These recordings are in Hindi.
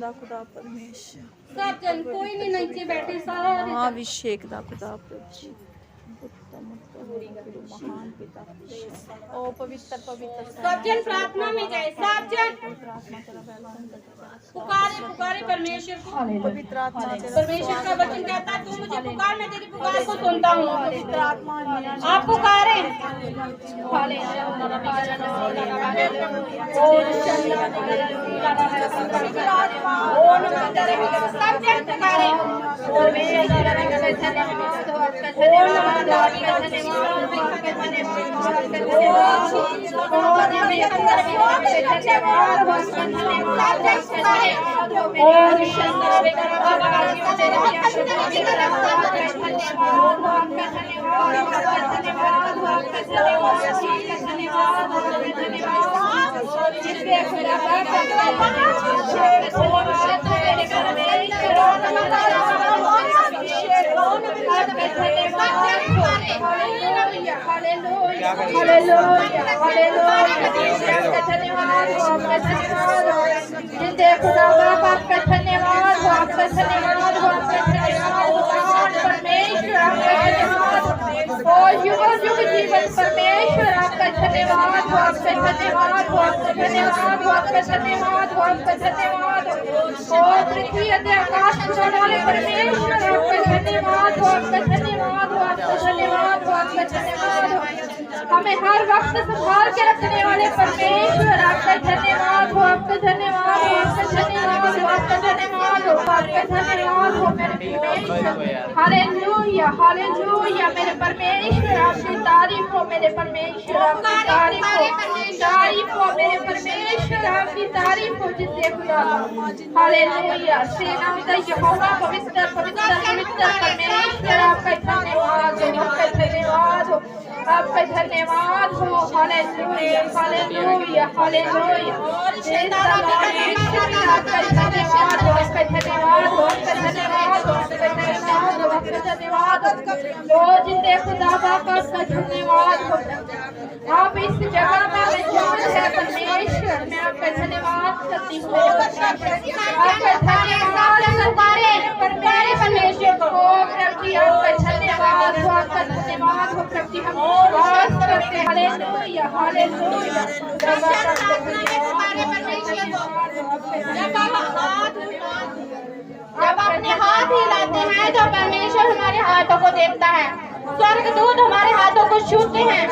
दा खुदा परमेश्वर, सब जन कोई नहीं नीचे बैठे सारे महाभिषेक दा खुदा प्रभु जी, उत्तम उत्तम गुरु महान पिता, ओ पवित्र पवित्र सब जन प्रार्थना में जाए। सब जन पुकारे पुकारे परमेश्वर को। पवित्र आत्मा परमेश्वर का वचन कहता है, तू मुझे पुकार, मैं तेरी पुकार को सुनता हूँ। पवित्र आत्मा आप पुकारे। सब जन पुकारे। परमेश्वर आपका धन्यवाद, आपका धन्यवाद, आपका धन्यवाद, आपका धन्यवाद, आपका धन्यवाद। ओ पृथ्वी आकाश छोड़ने वाले परमेश्वर आपका धन्यवाद, आपका धन्यवाद, आपका धन्यवाद, आपका धन्यवाद। हमें हर वक्त संभाल के रखने वाले परमेश्वर आपका धन्यवाद, आपका धन्यवाद, आपका धन्यवाद, आपका धन्यवाद, आपका धन्यवाद हो मेरे परमेश्वर। हालेलुया, हालेलुया मेरे परमेश्वर, आपकी तारीफ हो मेरे परमेश्वर, आपकी तारीफ हो, तारीफ हो मेरे परमेश्वर, आपकी तारीफ हो जिससे खुदा। हालेलुया, सेनाओं का यहोवा पवित्र पवित्र पवित्र परमेश्वर, आपका धन्यवाद हो, आपका धन्यवाद हो, आपका धन्यवाद हो। Hallelujah, hallelujah, hallelujah. आपका धन्यवाद हो, आपका धन्यवाद हो, आपका धन्यवाद हो, आपका धन्यवाद हो, आपका धन्यवाद हो। ओ जिंदे खुदा बाबा का धन्यवाद हो। आप इस जगह में मौजूद है परमेश्वर, मैं आपका धन्यवाद करती हूँ। आपका धन्यवाद परमेश्वर परमेश्वर को प्रभु, आपका धन्यवाद हो, आपका धन्यवाद हो प्रभु। हम विश्वास करते हैं। Hallelujah, hallelujah. जब अपने हाथ हिलाते हैं तो परमेश्वर हमारे हाथों को देखता है, स्वर्गदूत हमारे हाथों को छूते हैं।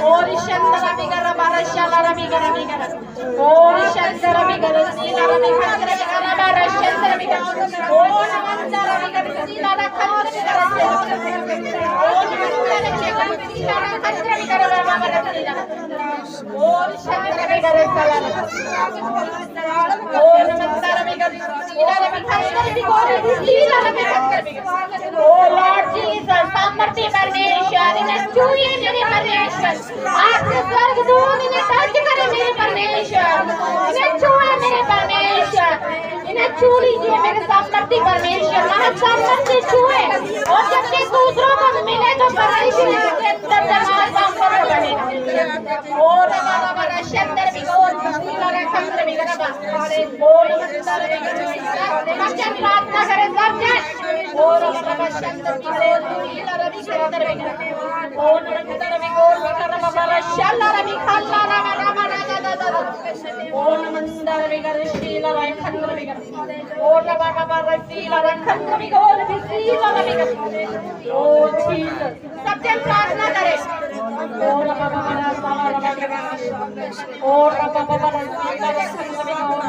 और शंदरा बिगर बारा शंदरा बिगर बिगर और शंदरा बिगर सीला बिगर बिगर बारा शंदरा बिगर और नमस्कार बिगर सीला खंडर बिगर और नमस्कार चेकन सीला खंडर बिगर बारा सीला और शंदरा बिगर साला और नमस्कार बिगर सीला खंडर बिगर सीला बिगर ओ लॉर्ड जीसस सामर्थ्य परमेश्वर इन्हें छूए मेरे परमेश्वर, आपके स्वर्गदूत इन्हें टच करे मेरे परमेश्वर, इन्हें छूए मेरे परमेश्वर, इन्हें छू लीजिए मेरे सामर्थ्य परमेश्वर, महत सामर्थ्य छूए। और जब ये दूसरों को मिले तो परमेश्वर के अंदर हमारे सामने बढ़ेगा। और हमारा बड़ा शंदर बिगोर सीला खंडर बिगर बारे और शंदर बिगर बच्चे प्रार्थना करें सब जन। और हमारा शंदर बिगोर सीला रवि शंदर बिगर और नंदर बिगोर बिगर बाबा शल्ला रवि खल्ला रामा रामा राजा दादा और नंदर बिगर सीला रवि खंडर बिगर और बाबा बाबा सीला रवि खंडर बिगोर सीला रवि बिगर ओ जीसस सब जन प्रार्थना करें। और बाबा बाबा और बाबा बाबा सीला रवि खंडर बिगोर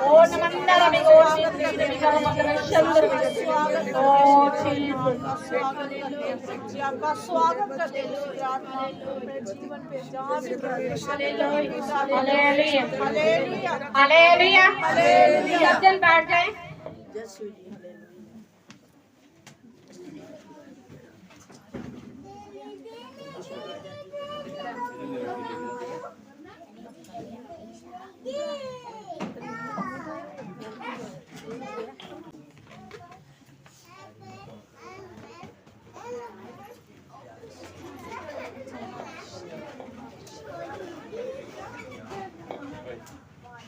और नंदर बिगोर सीला बिगर बाबा शंदर बिगर ओ जीसस आपका स्वागत करते हैं जीवन पे जहाँ भी हालेलुया, हालेलुया, हालेलुया। सब जन बैठ जाएं।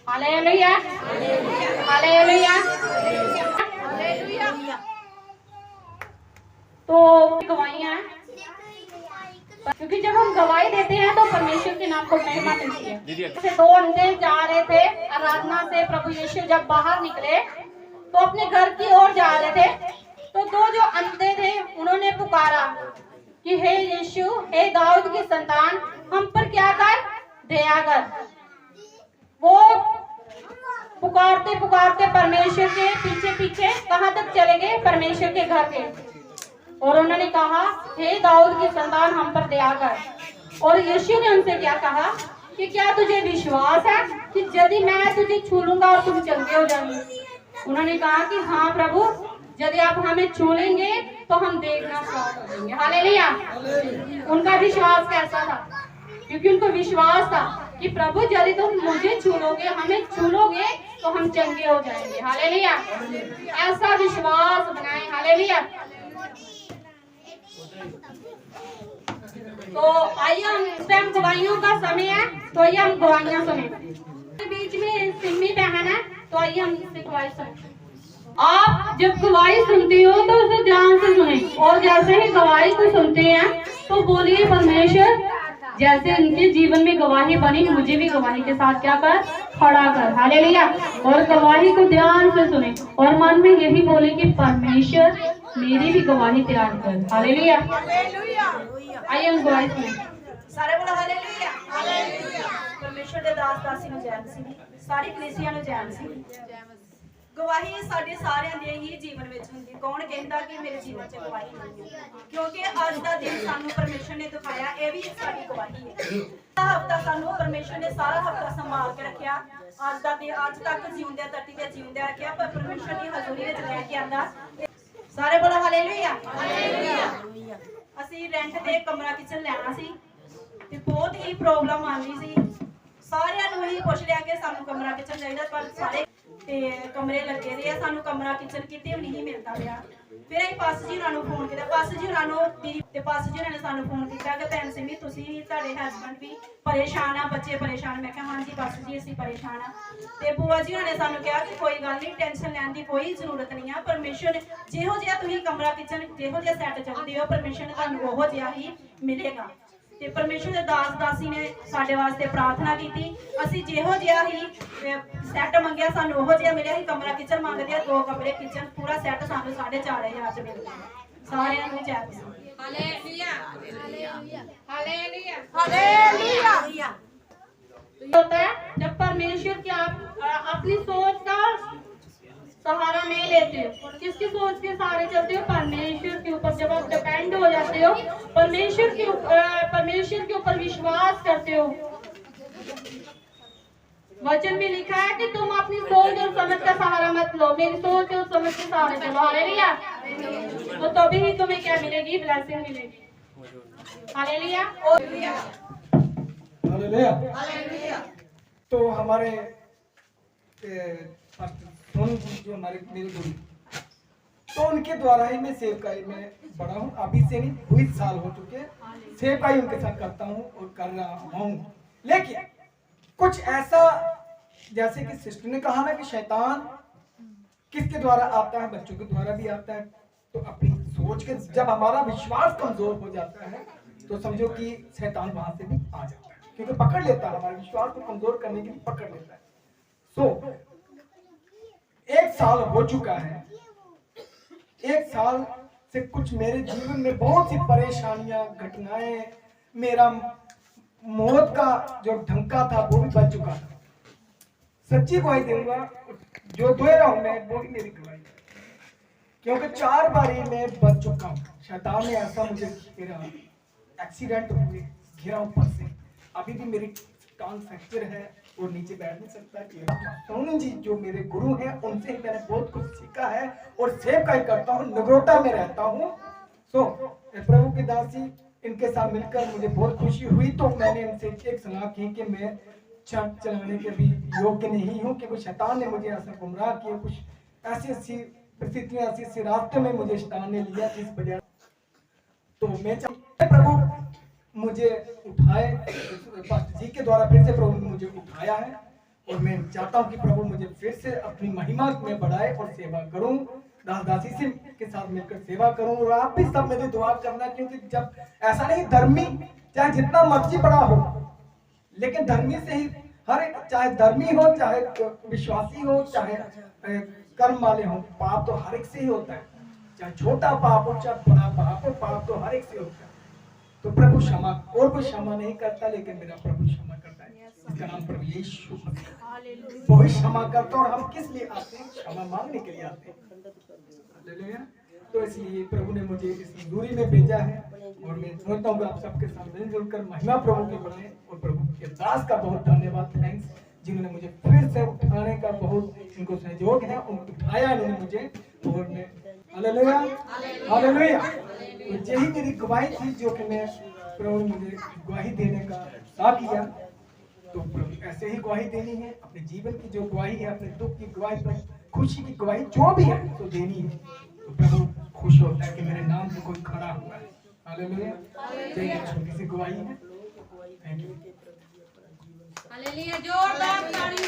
हालेलुया। हालेलुया। तो गवाहियां हैं, क्योंकि जब हम गवाही देते हैं तो परमेश्वर के नाम को महिमा मिलती है। जैसे 2 अंधे जा रहे थे आराधना से, प्रभु यीशु जब बाहर निकले तो अपने घर की ओर जा रहे थे, तो 2 जो अंधे थे उन्होंने पुकारा कि हे यीशु, हे दाऊद की संतान, हम पर क्या कर, दया कर। वो पुकारते पुकारते परमेश्वर के पीछे पीछे कहां तक चले गए, परमेश्वर के घर के, और उन्होंने कहा हे दाऊद की संतान, हम पर दया कर। और यीशु ने उनसे क्या कहा कि क्या तुझे विश्वास है कि यदि मैं तुझे छू लूंगा और तुम चंगे हो जाएंगे। उन्होंने कहा कि हाँ प्रभु, यदि आप हमें छू लेंगे तो हम देखना स्टार्ट कर देंगे। हालेलुया। उनका विश्वास कैसा था, क्योंकि उनको विश्वास था कि प्रभु यदि तुम मुझे छू लोगे, हमें छू लोगे तो हम चंगे हो जाएंगे। हालेलुया। ऐसा विश्वास बनाए। हालेलुया। तो आइए हम इस टाइम गवाहियों का समय है, तो आइए हम गवाहियां सुने। बीच में सिमी बहन है, तो आइए हम इससे गवाही सुने। आप जब गवाही सुनते हो तो उसे ध्यान से सुने, और जैसे ही गवाही को सुनते हैं तो बोलिए परमेश्वर, जैसे इनके जीवन में गवाही बनी, मुझे भी गवाही के साथ क्या कर, खड़ा कर। हालेलुया। और गवाही को ध्यान से सुने और मन में यही बोले कि परमेश्वर मेरी भी गवाही तैयार कर। हालेलुया। आइए हम गवाही सुने। सारे बोलो हालेलुया। हालेलुया। परमेश्वर ਦੇ ਦਾਸ ਦਾਸੀ ਨੂੰ ਜੈ ਮਸੀਹ, ਸਾਰੀ ਕਲੀਸਿਆ ਨੂੰ ਜੈ ਮਸੀਹ। ਗਵਾਹੀ ਸਾਡੇ ਸਾਰਿਆਂ ਦੇ ਹੀ ਜੀਵਨ ਵਿੱਚ ਹੁੰਦੀ। ਕੌਣ ਕਹਿੰਦਾ ਕਿ ਮੇਰੇ ਜੀਵਨ 'ਚ ਗਵਾਹੀ ਨਹੀਂ ਹੈ, ਕਿਉਂਕਿ ਅੱਜ ਦਾ ਦਿਨ ਸਾਨੂੰ ਪਰਮੇਸ਼ਰ ਨੇ ਦਿਖਾਇਆ, ਇਹ ਵੀ ਸਾਡੀ ਗਵਾਹੀ ਹੈ। ਹਫਤਾ ਸਾਨੂੰ ਪਰਮੇਸ਼ਰ ਨੇ ਸਾਰਾ ਹਫਤਾ ਸੰਭਾਲ ਕੇ ਰੱਖਿਆ, ਅੱਜ ਦਾ ਦਿਨ ਅੱਜ ਤੱਕ ਜਿਉਂਦਿਆਂ ਧਰਤੀ ਤੇ ਜਿਉਂਦਿਆਂ ਰੱਖਿਆ, ਪਰ ਪਰਮੇਸ਼ਰ ਦੀ ਹਜ਼ੂਰੀ ਵਿੱਚ ਲੈ ਕੇ ਆਂਦਾ। ਸਾਰੇ ਬੋਲੋ ਹਾਲੇਲੂਇਆ। ਹਾਲੇਲੂਇਆ। ਅਸੀਂ ਰੈਂਟ ਤੇ ਕਮਰਾ ਕਿਚਨ ਲੈਣਾ ਸੀ ਤੇ ਬਹੁਤ ਹੀ ਪ੍ਰੋਬਲਮ ਆ ਰਹੀ ਸੀ। ਸਾਰਿਆਂ ਨੂੰ ਹੀ ਪੁੱਛ ਲਿਆ ਕਿ ਸਾਨੂੰ ਕਮਰਾ ਕਿਚਨ ਚਾਹੀਦਾ, ਪਰ ਸਾਰੇ ਤੇ ਕਮਰੇ ਲੱਗੇ ਰਹੇ ਆ, ਸਾਨੂੰ ਕਮਰਾ ਕਿਚਨ ਕਿਤੇ ਵੀ ਨਹੀਂ ਮਿਲਦਾ ਪਿਆ। ਫਿਰ ਅਸੀਂ ਪਾਸ ਜੀ ਉਹਨਾਂ ਨੂੰ ਫੋਨ ਕੀਤਾ, ਪਾਸ ਜੀ ਉਹਨਾਂ ਨੂੰ ਤੇ ਪਾਸ ਜੀ ਉਹਨਾਂ ਨੇ ਸਾਨੂੰ ਫੋਨ ਕੀਤਾ ਕਿ ਭੈਣ ਸਿੰਮੀ, ਤੁਸੀਂ ਵੀ, ਤੁਹਾਡੇ ਹਸਬੰਡ ਵੀ ਪਰੇਸ਼ਾਨ ਆ, ਬੱਚੇ ਪਰੇਸ਼ਾਨ। ਮੈਂ ਕਿਹਾ ਹਾਂਜੀ ਪਾਸ ਜੀ, ਅਸੀਂ ਪਰੇਸ਼ਾਨ ਆ। ਤੇ ਬੂਆ ਜੀ ਉਹਨਾਂ ਨੇ ਸਾਨੂੰ ਕਿਹਾ ਕਿ ਕੋਈ ਗੱਲ ਨਹੀਂ, ਟੈਨਸ਼ਨ ਲੈਣ ਦੀ ਕੋਈ ਜ਼ਰੂਰਤ ਨਹੀਂ ਆ। ਪਰਮੇਸ਼ਰ ਨੇ ਜਿਹੋ ਜਿਹਾ ਤੁਸੀਂ ਕਮਰਾ ਕਿਚਨ ਜਿਹੋ ਜਿਹਾ ਸੈੱਟ ਚਾਹੁੰਦੇ ਹੋ, ਪਰਮੇਸ਼ਰ ਨੇ ਤੁਹਾਨੂੰ ਉਹੋ ਜਿਹਾ ਹੀ ਮਿਲੇਗਾ। ਤੇ ਪਰਮੇਸ਼ਰ ਦੇ ਦਾਸ ਦਾਸੀ ਨੇ ਸਾਡੇ ਵਾਸਤੇ ਪ੍ਰਾਰਥਨਾ ਕੀਤੀ। ਅਸੀਂ ਜਿਹੋ ਜਿਹਾ ਹੀ ਸੈੱਟ ਮੰਗਿਆ ਸਾਨੂੰ ਉਹੋ ਜਿਹਾ ਮਿਲਿਆ। ਹੀ ਕਮਰਾ ਕਿਚਨ ਮੰਗਦੇ ਆ, 2 ਕਮਰੇ ਕਿਚਨ ਪੂਰਾ ਸੈੱਟ ਸਾਨੂੰ 4,500 ਚ ਮਿਲ ਗਿਆ। ਸਾਰਿਆਂ ਨੂੰ ਜੈ ਮਸੀਹ। ਹਾਲੇਲੂਇਆ। ਹਾਲੇਲੂਇਆ। हालेलुया। हालेलुया। होता है जब परमेश्वर की आप अपनी सोच का सहारा नहीं लेते हो, किसकी सोच के सहारे चलते हो, परमेश्वर के ऊपर। जब आप डिपेंड हो जाते हो, परमेश्वर के ऊपर विश्वास करते हो। वचन में लिखा है कि तुम अपनी सोच और समझ का सहारा मत लो, मेरी सोच और समझ के सहारे चलो। हालेलुया। तो तभी ही तुम्हें क्या मिलेगी, ब्लेसिंग मिलेगी। हालेलुया। हालेलुया। तो हमारे जो हमारे मेरे गुरु, तो उनके द्वारा ही मैं सेवकाई में बड़ा हूँ। अभी से नहीं, 20 साल हो चुके सेवकाई उनके साथ करता हूँ और कर रहा हूँ। लेकिन कुछ ऐसा, जैसे कि सिस्टर ने कहा ना कि शैतान किसके द्वारा आता है, बच्चों के द्वारा भी आता है। तो अपनी सोच के जब हमारा विश्वास कमजोर हो जाता है तो समझो कि शैतान वहां से भी आ जाता है, क्योंकि पकड़ लेता है, हमारे विश्वास को कमजोर करने के लिए पकड़ लेता है। सो 1 साल हो चुका है। 1 साल से कुछ मेरे जीवन में बहुत सी परेशानियां, घटनाएं, मेरा मौत का जो ढंका था वो भी बच चुका था। सच्ची गवाही दूंगा, जो दे रहा हूं मैं वो भी मेरी गवाही, क्योंकि 4 बारी मैं बच चुका हूँ। शैतान ने ऐसा मुझे घेरा, एक्सीडेंट हुए, घेरा ऊपर से, अभी भी मेरी टांग फ्रैक्चर है और नीचे बैठ नहीं सकता। सोनू जी जो मेरे गुरु हैं, उनसे ही मैंने बहुत कुछ सीखा है और सेवकाई करता हूँ, नगरोटा में रहता हूँ। सो प्रभु के दासी, इनके साथ मिलकर मुझे बहुत खुशी हुई। तो मैंने इनसे एक सलाह की कि मैं चर्च चलाने के भी योग्य नहीं हूँ, क्योंकि शैतान ने मुझे ऐसा गुमराह किया, कुछ ऐसी परिस्थितियां, ऐसे रास्ते में मुझे शैतान ने लिया जिस वजह। तो मैं प्रभु मुझे उठाए, पास्टर जी के द्वारा फिर से प्रभु ने मुझे उठाया है और मैं चाहता हूँ कि प्रभु मुझे फिर से अपनी महिमा में बढ़ाए और सेवा करूँ, दास दासी से के साथ मिलकर सेवा करूँ। और आप भी सब मेरी दुआ करना, क्योंकि जब ऐसा नहीं, धर्मी चाहे जितना मर्जी बड़ा हो, लेकिन धर्मी से ही हर एक, चाहे धर्मी हो, चाहे विश्वासी हो, चाहे कर्म वाले हो, पाप तो हर एक से ही होता है। चाहे छोटा पाप हो चाहे बड़ा पाप हो, पाप तो हर एक से होता है। तो प्रभु क्षमा, और कोई क्षमा नहीं करता, लेकिन मेरा प्रभु क्षमा करता है। इसका नाम प्रभु यीशु मसीह, वो ही क्षमा करता। और हम किस लिए आते हैं? क्षमा मांगने के लिए आते हैं। हालेलुया। तो इसलिए प्रभु ने मुझे इस दूरी में भेजा है, और मैं सोचता हूँ आप सबके साथ मिलजुल कर महिमा प्रभु की बढ़ाएं। और प्रभु के दास का बहुत धन्यवाद, थैंक्स, जिन्होंने मुझे फिर से उठाने का बहुत इनको सहयोग है, उनको उठाया इन्होंने मुझे। और मैं हालेलुया हालेलुया। तो यही मेरी गवाही थी, जो कि मैं प्रभु ने मुझे गवाही देने का साथ किया। तो प्रभु ऐसे ही गवाही देनी है, अपने जीवन की जो गवाही है, अपने दुख की गवाही, खुशी की गवाही, जो भी है तो देनी है। तो प्रभु खुश होता है कि मेरे नाम से कोई खड़ा हुआ है। हालेलुया। एक छोटी सी गवाही है। Thank you. हालेलुया। जोरदार ताली।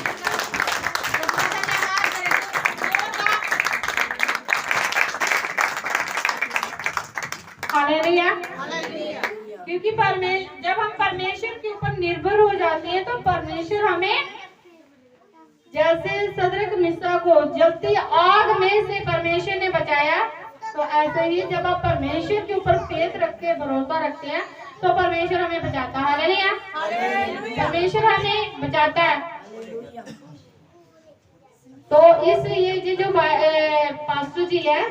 हालेलुया। क्योंकि जब हम परमेश्वर के ऊपर निर्भर हो जाते हैं, तो परमेश्वर हमें, जैसे सदरक मिस्सा को जलती आग में से परमेश्वर ने बचाया, तो ऐसे ही जब आप परमेश्वर के ऊपर फेथ रखते हैं, भरोसा रखते हैं, तो परमेश्वर हमें बचाता है। हालेलुया। परमेश्वर हमें बचाता है। तो ये जो पास्टर जी है,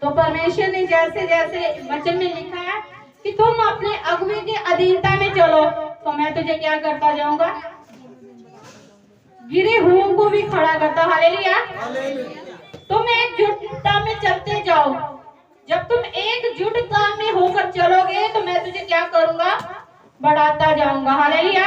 तो परमेश्वर ने जैसे जैसे वचन में लिखा है कि तुम अपने अगुवे की अधीनता में चलो, तो मैं तुझे क्या करता जाऊंगा? गिरे हुओं को भी खड़ा करता। हालेलुया। तुम एकजुटता में चलते जाओ। जब तुम एकजुटता में होकर चलोगे, तो मैं तुझे क्या करूंगा? बढ़ाता जाऊंगा। हालेलुया।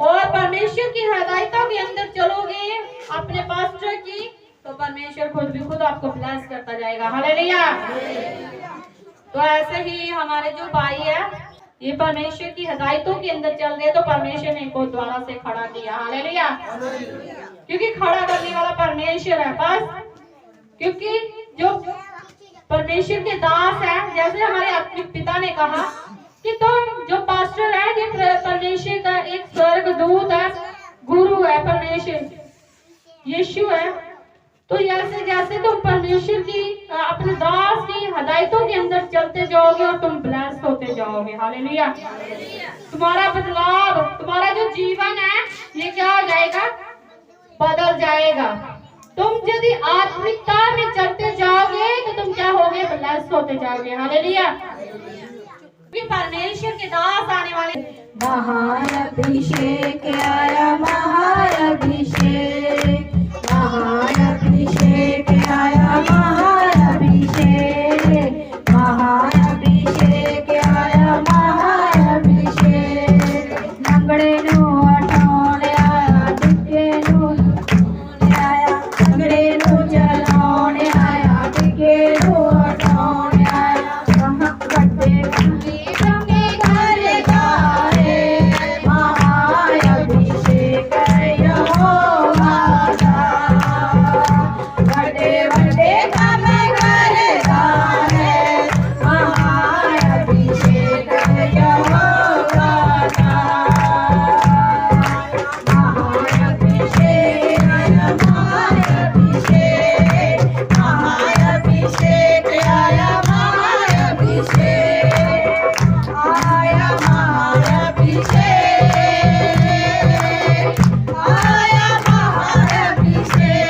और परमेश्वर की हिदायतों के अंदर चलोगे, अपने पास्टर की, तो परमेश्वर खुद आपको ब्लेस करता जाएगा। हालेलुया। तो ऐसे ही हमारे जो भाई है, ये परमेश्वर की हिदायतों के अंदर चल रहे, तो परमेश्वर ने इनको द्वारा से खड़ा किया। हालेलुया। क्योंकि खड़ा करने वाला परमेश्वर है बस। क्योंकि जो परमेश्वर के दास है, जैसे हमारे अपने पिता ने कहा कि तुम जो पास्टर है, ये परमेश्वर का एक स्वर्गदूत है, गुरु है, परमेश्वर यीशु है। तो जैसे जैसे तुम परमेश्वर की अपने दास की हिदायतों के अंदर चलते जाओगे, और तुम ब्लेस होते जाओगे। हालेलुया। तुम्हारा बदलाव, तुम्हारा जो जीवन है, ये क्या हो जाएगा? बदल जाएगा। तुम यदि आत्मिकता में चलते जाओगे, तो तुम क्या होगे? ब्लेस होते जाओगे। हालेलुया। परमेश्वर के दास आने वाले, महाअभिषेक आया, महाअभिषेक, महाअभिषेक आया, महाअभिषेक, महाअभिषेक आया, महाअभिषेक। लंगड़े नु हटाने आया, डिगे नु आया, लंगड़े नु चलाने आया, डिगे नु हटाने आया। वहाँ बड़े आया महाअभिषेक।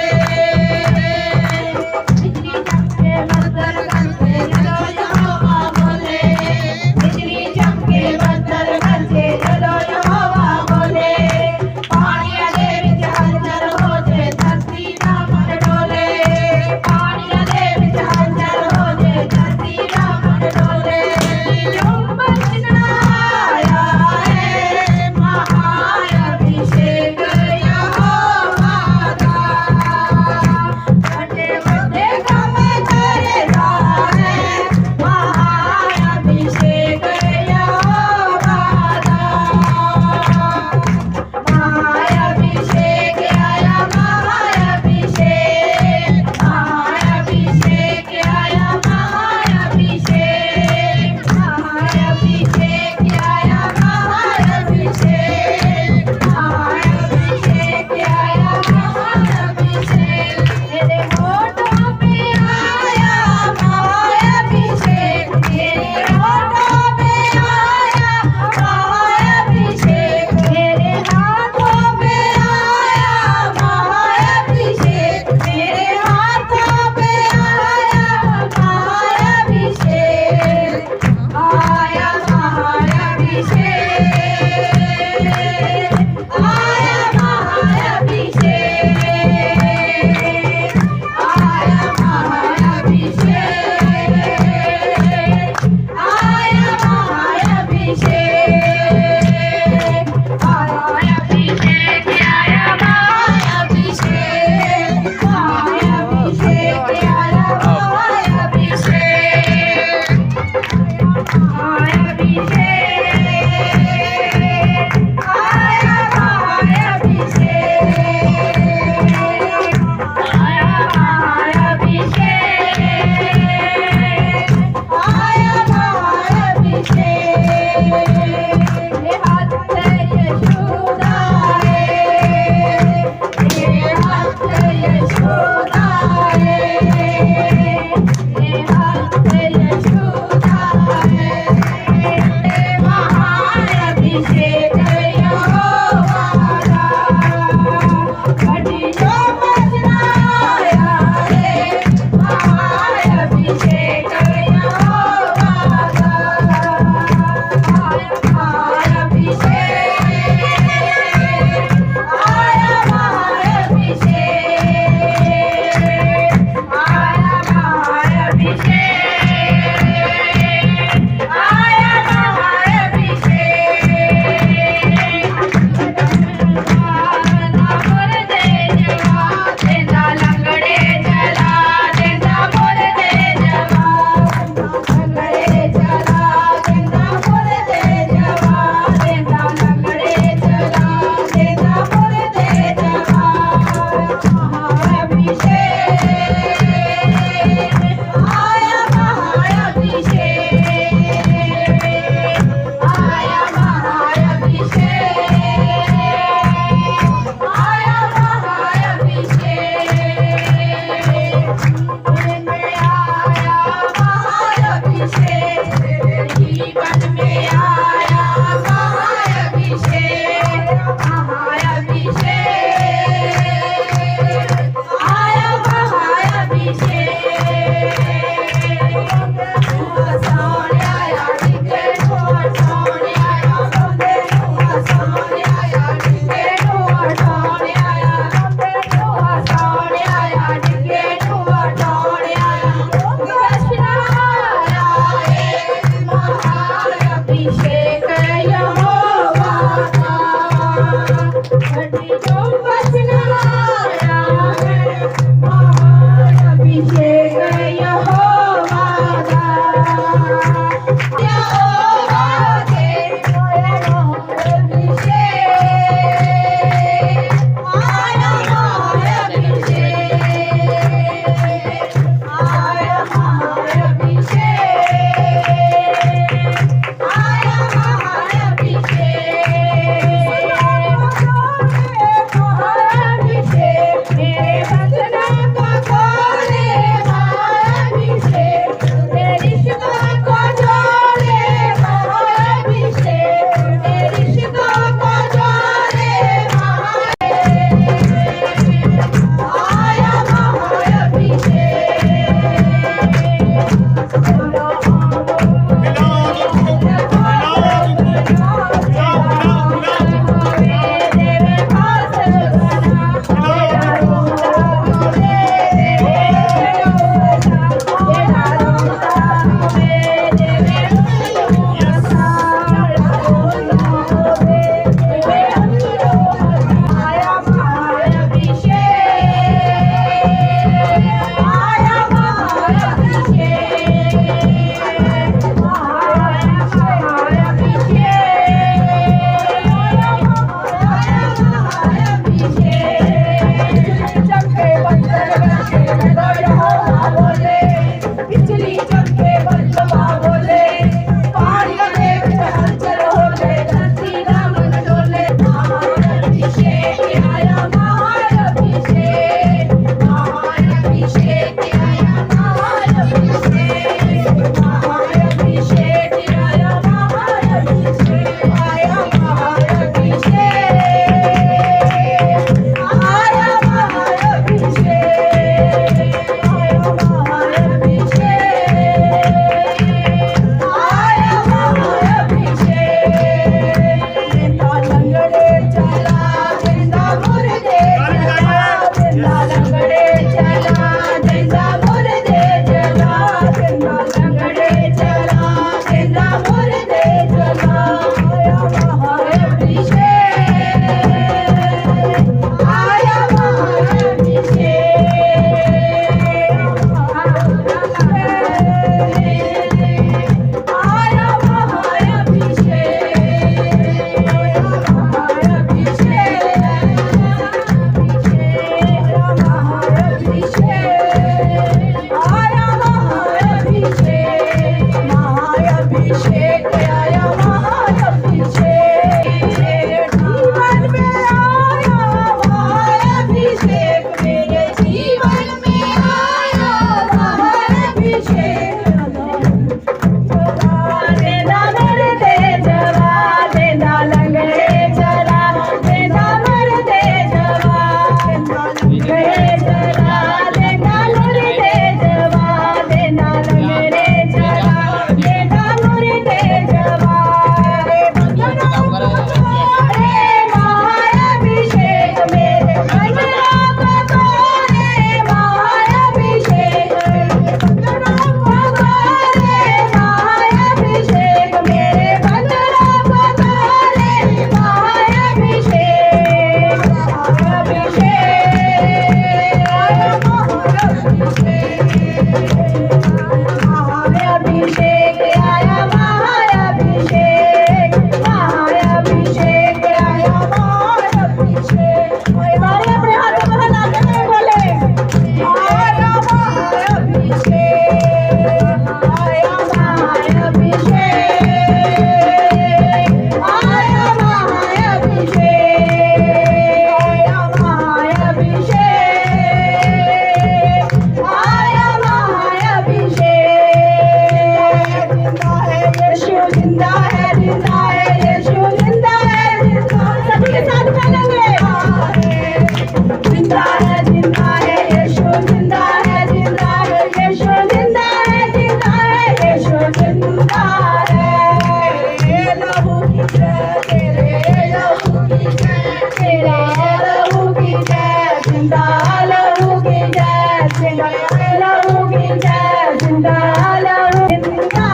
लहू की जय, जिंदा लहू जिंदा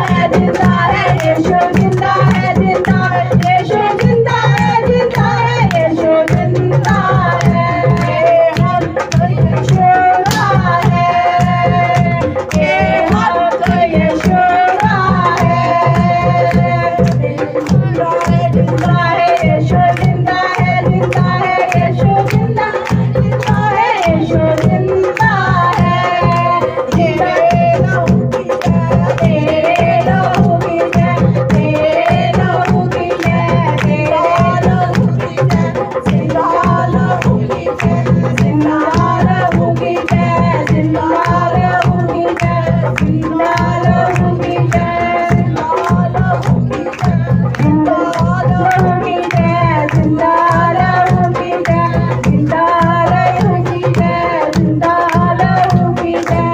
है, जिंदा है यीशु, जिंदा है, जिंदा है यीशु, जिंदा है, जिंदा है यीशु, जिंदा है। हम तो यीशु है, ये हम तो यीशु है, जिंदा है, जिंदा है यीशु, जिंदा है, जिंदा है यीशु, जिंदा, जिंदा है यीशु, जिंदा है। तेरे लहू की जय, तेरे लहू की जय, तेरे लहू की जय, तेरे लहू की जय, जिंदा लहू की जय, जिंदा लहू की जय, जिंदा लहू की जय, जिंदा लहू की जय, जिंदा लहू की जय, जिंदा लहू की जय, जिंदा लहू की जय, जिंदा लहू की जय, जिंदा लहू की जय,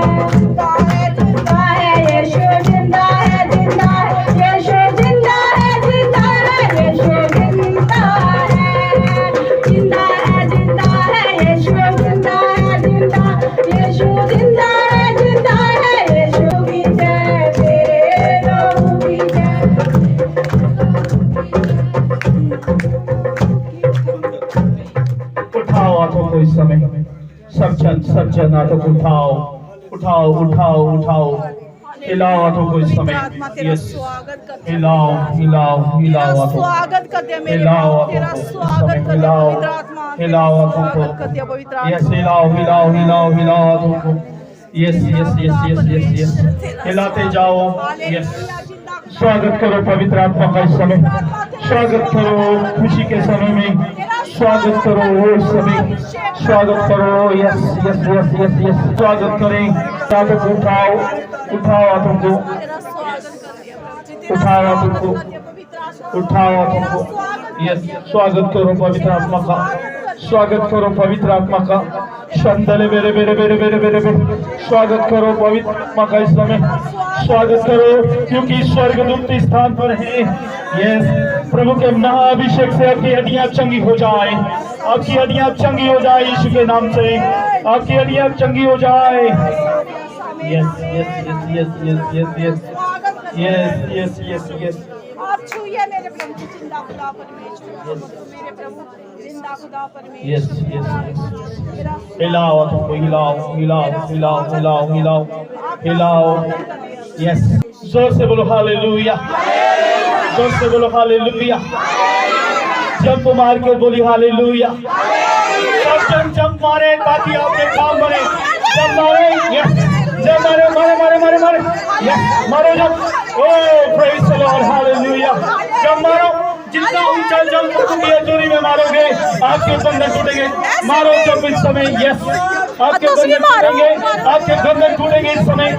जिंदा है यीशु, जिंदा है, जिंदा है यीशु, जिंदा है, जिंदा है यीशु, जिंदा है, जिंदा है, जिंदा है यीशु, जिंदा है, जिंदा यीशु, जिंदा है, जिंदा है यीशु की जय, तेरे लहू की जय। उठाओ हाथों को इस समय, सब जन हाथों को उठाओ, उठाओ उठाओ उठाओ, हिलाओ हाथों को इस समय। यस, हिलाओ हिलाओ हिलाओ हाथों को, स्वागत करते हैं मेरे हिलाओ प्रभु, हाथों तेरा को इस स्वागत समय, करते हैं हिलाओ पवित्र आत्मा, हिलाओ हाथों स्वागत करते हैं को। पवित्र आत्मा। यस, हिलाओ हिलाओ हिलाओ हिलाओ हाथों को। Yes yes yes yes yes yes, हिलाते जाओ। यस, स्वागत करो पवित्र आत्मा का इस समय, स्वागत करो खुशी के समय में, स्वागत करो वो समय, स्वागत करो। Yes yes yes yes yes, स्वागत करें। हाथों को उठाओ, उठाओ हाथों को, तेरा स्वागत करते हैं प्रभु जी, तेरा उठाओ हाथों स्वागत को, करते हैं पवित्र आत्मा, उठाओ हाथों को। यस, स्वागत करो पवित्र आत्मा का, स्वागत करो पवित्र आत्मा का। शंदले बेरे बेरे बेरे बेरे बेरे बेरे, स्वागत करो पवित्र आत्मा का इस समय, स्वागत करो, क्योंकि स्वर्गदूत इस स्थान पर है। यस, प्रभु के महाअभिषेक से आपकी हड्डियां चंगी हो जाए, आपकी हड्डियां चंगी हो जाए यीशु के नाम से, आपकी हड्डियां चंगी हो जाए। Yes yes yes yes yes yes yes yes yes yes yes. आप छूइए मेरे प्रभु, जिंदा खुदा परमेश्वर, मेरे प्रभु जिंदा खुदा परमेश्वर। यस यस यस, हिलाओ हाथों को, हिलाओ हिलाओ हिलाओ हिलाओ हिलाओ हिलाओ। यस, जोर से बोलो हालेलुया, जोर से बोलो हालेलुया, जंप मार के बोली हालेलुया। सब जन जंप मारे ताकि आपके काम बने, जंप मारे। यस, जंप मारे मारे मारे मारे मारे, यस मारो jump. Oh praise the Lord, hallelujah. Jump मारो, जितना ऊंचा जंप की हजूरी में मारोगे आपके बंधन टूटेंगे। मारो जंप इस समय। यस, आपके बंधन टूटेंगे, आपके बंधन टूटेंगे इस समय।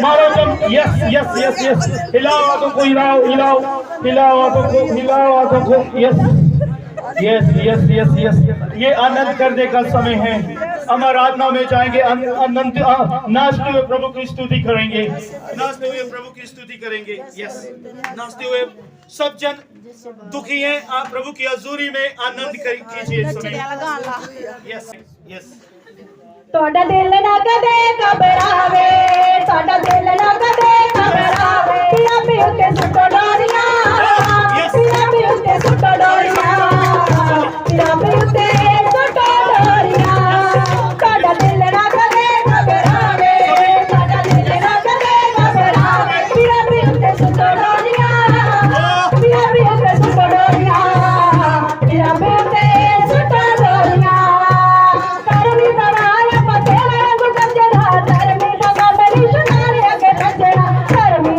मारो jump. Yes yes yes yes, हिलाओ हाथों को, हिलाओ हिलाओ हिलाओ हाथों को, हिलाओ हाथों को। Yes yes yes yes yes, ये आनंद करने का समय है। हम आराधना में जाएंगे, आनंद नाचते हुए प्रभु की स्तुति करेंगे, नाचते हुए प्रभु की स्तुति करेंगे। यस, नाचते हुए सब जन दुखी हैं, आप प्रभु की हजूरी में आनंद कीजिए इस समय। यस यस, ਤੁਹਾਡਾ ਦਿਲ ਨਾ ਕਦੇ ਘਬਰਾਵੇ, ਤੁਹਾਡਾ ਦਿਲ ਨਾ ਕਦੇ ਘਬਰਾਵੇ, ਰੱਬ ਉੱਤੇ ਸੁੱਟੋ ਡੋਰੀਆਂ, ਰੱਬ ਉੱਤੇ ਸੁੱਟੋ ਡੋਰੀਆਂ, ਰੱਬ ਉੱਤੇ ਸੁੱਟੋ ਡੋਰੀਆਂ। ਤੁਹਾਡਾ ਦਿਲ ਨਾ ਕਦੇ ਘਬਰਾਵੇ, ਤੁਹਾਡਾ ਦਿਲ ਨਾ ਕਦੇ ਘਬਰਾਵੇ, ਰੱਬ ਉੱਤੇ ਸੁੱਟੋ ਡੋਰੀਆਂ, ਰੱਬ ਉੱਤੇ ਸੁੱਟੋ ਡੋਰੀਆਂ, ਰੱਬ ਉੱਤੇ ਸੁੱਟੋ ਡੋਰੀਆਂ। ਕਰਨੀ ਤਵਾਇਆ ਪਤੇਰਾ ਰੰਗ ਕੰਜਰਾ, ਧਰਮੀ ਦਾ ਬਾਬਰੀ ਸ਼ਨਾਰੇ ਅਗੇ ਕੰਜਰਾ, ਧਰਮੀ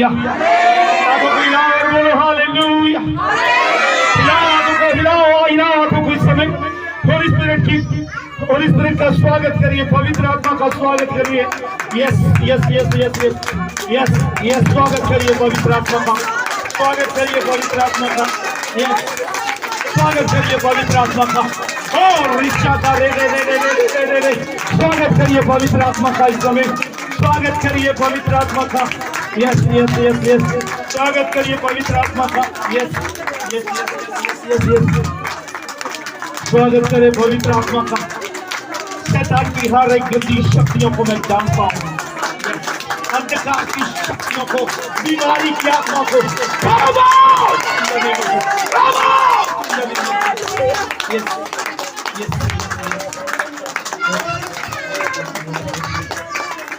हालेलुया। हाथों को हिलाओ और बोलो हालेलुया। हिलाओ हाथों को, हिलाओ हिलाओ हाथों को इस समय। होली स्पिरिट का स्वागत करिए, पवित्र आत्मा का स्वागत करिए। Yes yes yes yes yes yes yes, स्वागत करिए पवित्र आत्मा का, स्वागत करिए पवित्र आत्मा का। यस, स्वागत करिए पवित्र आत्मा का। और रिश्ता का रे रे रे रे रे रे रे, स्वागत करिए पवित्र आत्मा का इस समय, स्वागत करिए पवित्र आत्मा का। यस यस यस यस, स्वागत करिए पवित्र आत्मा का। Yes yes yes yes yes, स्वागत करें पवित्र आत्मा का। शैतान की हर एक गंदी शक्तियों को मैं जानता हूँ, अंधकार की शक्तियों को, बीमारी की आत्मा को,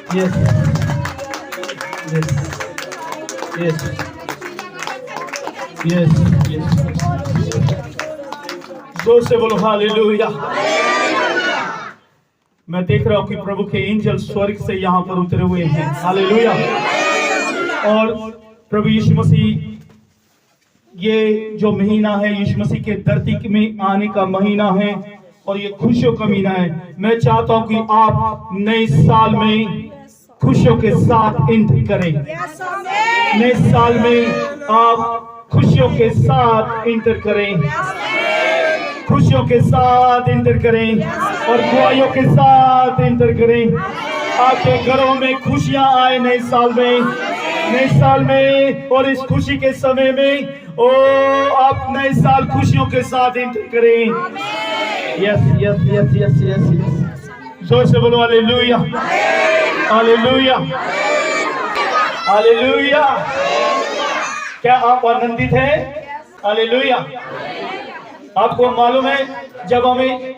yes yes yes yes yes, जोर से बोलो हालेलुया। मैं देख रहा हूँ कि प्रभु के एंजल स्वर्ग से यहाँ पर उतरे हुए हैं। हालेलुया। और प्रभु यीशु मसीह, ये जो महीना है यीशु मसीह के धरती में आने का महीना है और ये खुशियों का महीना है। मैं चाहता हूँ कि आप नए साल में खुशियों के साथ एंटर करें। नए साल में आप खुशियों के साथ एंटर करें, खुशियों के साथ एंटर करें और दुआओं के साथ एंटर करें। आपके घरों में खुशियां आए नए साल में, नए साल में। और इस खुशी के समय में ओ आप नए साल खुशियों के साथ एंटर करें। Yes yes yes yes yes yes, जोर से बोलो हालेलुया, हालेलुया, हालेलुया। क्या आप आनंदित हैं? हालेलुया। आपको मालूम है जब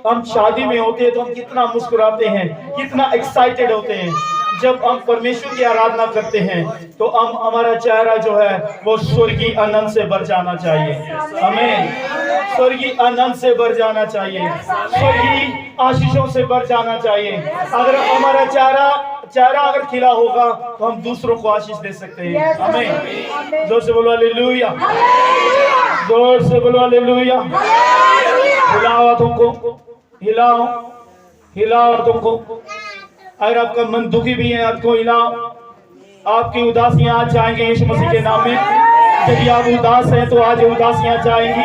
हम शादी में होते हैं तो हम कितना मुस्कुराते हैं, कितना एक्साइटेड होते हैं। जब हम परमेश्वर की आराधना करते हैं तो हमारा चेहरा जो है वो स्वर्गीय आनंद से भर जाना चाहिए। हमें स्वर्गीय आनंद से भर जाना चाहिए, स्वर्गीय आशीषों से भर जाना चाहिए। अगर हमारा चेहरा अगर खिला होगा तो हम दूसरों को आशीष दे सकते हैं। हमें जोर से बोलो हालेलुया, जोर से बोलो हालेलुया। हिलाओ हाथों को, हिलाओ हिलाओ हाथों को। अगर आपका मन दुखी भी है, आपको हिलाओ। आपकी उदासियां आज जाएंगे यीशु मसीह के नाम में। यदि आप उदास हैं तो आज उदासियां जाएंगी,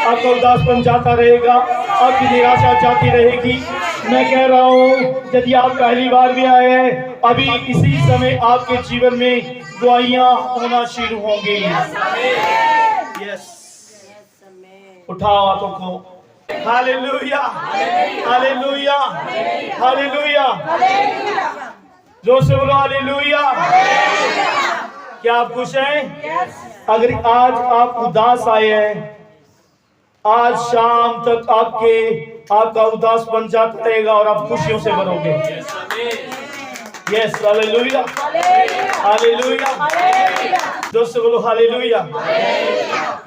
आपका उदासपन जाता रहेगा, आपकी निराशा जाती रहेगी। मैं कह रहा हूँ यदि आप पहली बार भी आए हैं, अभी इसी समय आपके जीवन में दुआइयां होना शुरू होंगी। यस, उठाओ हाथों को। Hallelujah, hallelujah, hallelujah. जोर से बोलो हालेलुया। क्या आप खुश हैं? अगर आज आप उदास आए हैं, आज शाम तक आपका उदास बन जाता रहेगा और आप खुशियों से भरोगे। Yes, hallelujah, hallelujah. जोर से बोलो हालेलुया।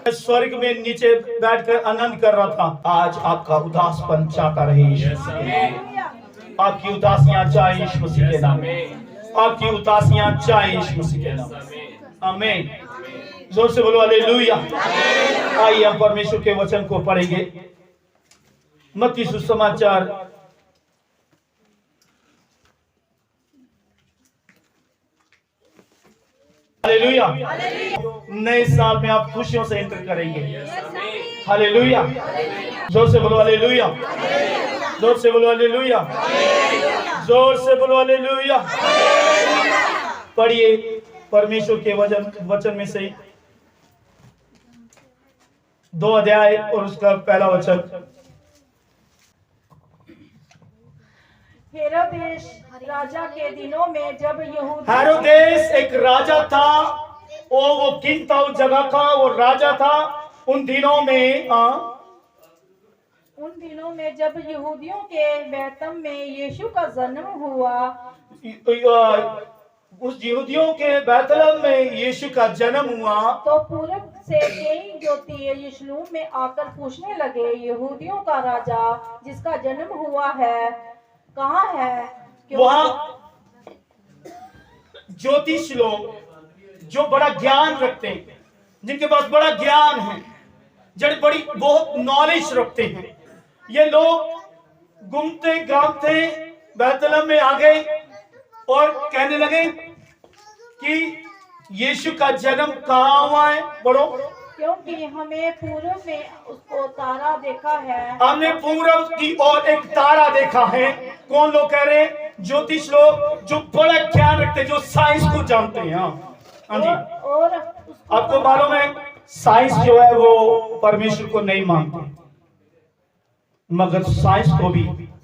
मैं स्वर्ग में नीचे बैठकर आनंद कर रहा था। आज आपका उदासपन जाता रहे यीशु मसीह। आपकी उदासियां जाए यीशु मसीह के नाम में, आपकी उदासियां जाए यीशु मसीह के नाम में। आमीन। जोर से बोलो हालेलुया। आइए हम परमेश्वर के वचन को पढ़ेंगे। मत्ती सुसमाचार हालेलुया। नए साल में आप खुशियों से एंटर करेंगे। हालेलुया। जोर से बोलो हालेलुया, जोर से बोलो हालेलुया, जोर से बोलो हालेलुया। पढ़िए परमेश्वर के वचन में से 2 अध्याय और उसका पहला वचन। हेरोदेस राजा के दिनों में जब हेरोदेस एक राजा था, वो किंग था, उस जगह का वो राजा था। उन दिनों में जब यहूदियों के बैतम में यीशु का जन्म हुआ, उस यहूदियों के बैतलहम में यीशु का जन्म हुआ, तो पूरब से कई ज्योतिषी यरूशलेम में आकर पूछने लगे, यहूदियों का राजा जिसका जन्म हुआ है कहाँ है? वहां ज्योतिष लोग जो बड़ा ज्ञान रखते हैं, जिनके पास बड़ा ज्ञान है, जो बड़ी बहुत नॉलेज रखते हैं, ये लोग घूमते घामते बैतलहम में आ गए और कहने लगे कि यीशु का जन्म कहाँ हुआ है। पढ़ो। क्योंकि हमें पूर्व में उसको तारा देखा है। हमने पूरब की ओर एक तारा देखा है। कौन लोग कह रहे हैं? ज्योतिष लोग, जो बड़ा ज्ञान रखते हैं, जो साइंस को जानते हैं। हाँ जी। और आपको मालूम है साइंस जो है वो परमेश्वर को नहीं मानते, मगर साइंस को भी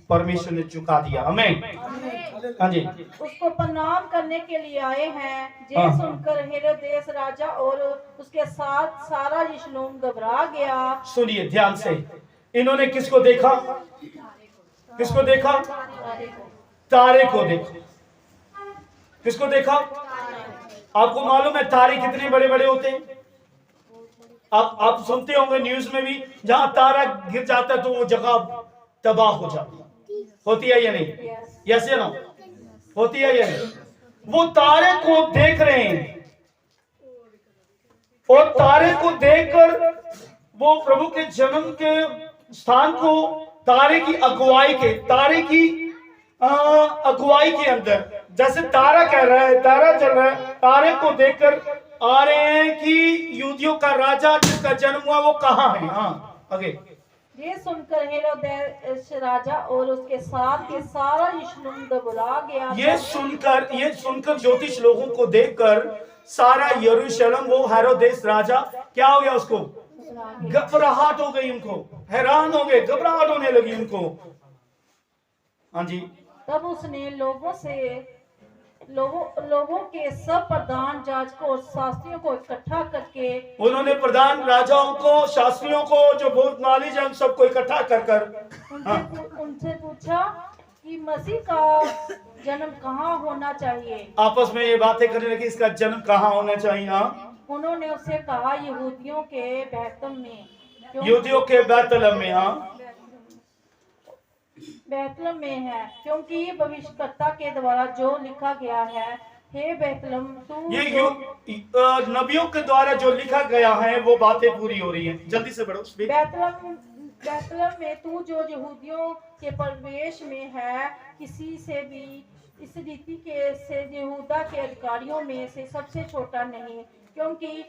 परमेश्वर ने चुका दिया हमें। हाँ जी। उसको प्रणाम करने के लिए आए हैं। ये हाँ। सुनकर हेरोदेस राजा और उसके साथ सारा यरूशलेम घबरा गया। सुनिए ध्यान से, इन्होंने किसको देखा? किसको देखा? तारे को देखा। किसको देखा? आपको मालूम है तारे कितने बड़े बड़े होते हैं? आप सुनते होंगे न्यूज में भी, जहां तारा गिर जाता है तो वो जगह तबाह हो जाती है। होती है या नहीं? यस या नो? होती है या नहीं? वो तारे को देख रहे हैं और तारे को देखकर वो प्रभु के जन्म के स्थान को तारे की अगुवाई के अंदर, जैसे तारा कह रहा है, तारा चल रहा है, तारे को देखकर आ रहे हैं कि यहूदियों का राजा जिसका जन्म हुआ वो कहाँ है। हाँ आगे। ये सुनकर हेरोदेस राजा और उसके साथ के सारा यरूशलेम घबरा गया। ये सुनकर ज्योतिष लोगों को देखकर सारा यरूशलेम, वो हेरोदेस राजा क्या हो गया? उसको घबराहट हो गई, उनको हैरान हो गए, घबराहट होने लगी उनको। हाँ जी। तब उसने लोगों के सब प्रधान जाजकों और शास्त्रियों को इकट्ठा करके, उन्होंने प्रधान राजाओं को, शास्त्रियों को, जो बहुत नॉलेज है, उन सबको इकट्ठा कर उनसे पूछा कि मसीह का जन्म कहाँ होना चाहिए। आपस में ये बातें करने लगे, इसका जन्म कहाँ होना चाहिए। हाँ। उन्होंने उससे कहा यहूदियों के बैतलहम में। यहूदियों के बैतलहम में। हाँ बैतलहम में है, क्योंकि भविष्यवक्ता के द्वारा जो लिखा गया है, हे बैतलहम तू, ये नबियों के द्वारा जो लिखा गया है वो बातें पूरी हो रही हैं। जल्दी से बढ़ो। बैतलहम में तू जो यहूदियों के प्रवेश में है, किसी से भी इस रीति के से यहूदा के अधिकारियों में से सबसे छोटा नहीं, क्योंकि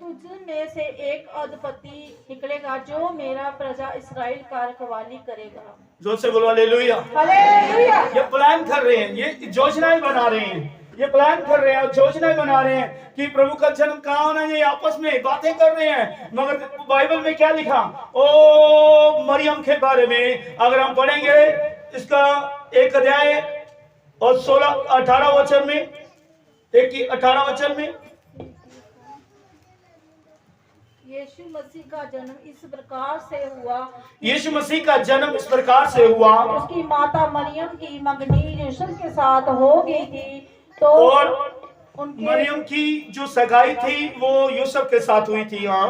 तुझ में से एक अधिपति निकलेगा जो मेरा प्रजा इस्राएल का रखवाली करेगा। जोर से बोलो हालेलुया। हालेलुया। ये प्लान कर रहे हैं, ये योजनाएं बना रहे हैं, ये प्लान कर रहे हैं और योजनाएं बना रहे हैं कि प्रभु का जन्म कहाँ होना है। ये आपस में बातें कर रहे हैं, मगर बाइबल में क्या लिखा? ओ मरियम के बारे में अगर हम पढ़ेंगे इसका 1 अध्याय और 18 वचन में, 18 वचन में, यीशु मसीह का जन्म इस प्रकार से हुआ। यीशु मसीह का जन्म इस प्रकार से हुआ। उसकी माता मरियम की मंगनी यूसुफ के साथ हो गई थी, तो और मरियम की जो सगाई थी वो यूसुफ के साथ हुई थी। हाँ।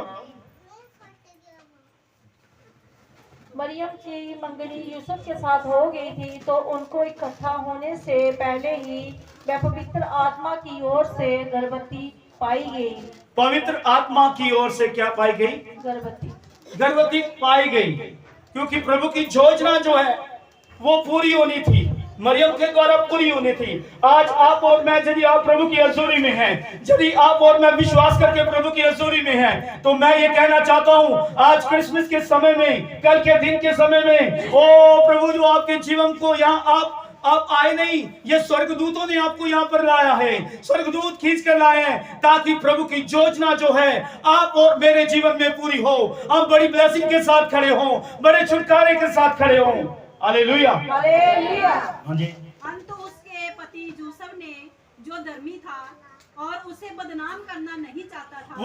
मरियम की मंगनी यूसुफ के साथ हो गई थी, तो उनको इकट्ठा होने से पहले ही वह पवित्र आत्मा की ओर से गर्भवती पाई गई। पवित्र आत्मा की ओर से क्या पाई गई? गर्भवती पाई गई, क्योंकि प्रभु की योजना जो है वो पूरी होनी थी, मरियम के द्वारा पूरी होनी थी। आज आप और मैं, यदि आप प्रभु की हजूरी में हैं, यदि आप और मैं विश्वास करके प्रभु की हजूरी में हैं, तो मैं ये कहना चाहता हूँ आज क्रिसमस के समय में, कल के दिन के समय में, ओ प्रभु जो आपके जीवन को यहाँ आप आए नहीं, ये स्वर्गदूतों ने आपको यहाँ पर लाया है, स्वर्गदूत खींच कर लाए हैं, ताकि प्रभु की योजना जो है आप और मेरे जीवन में पूरी हो, हम बड़ी ब्लेसिंग के साथ खड़े हों, बड़े छुटकारे के साथ खड़े हों। हालेलुया। हालेलुया। हाँ जी। अंत उसके पति यूसुफ ने, जो धर्मी था और उसे बदनाम करना नहीं चाहता था,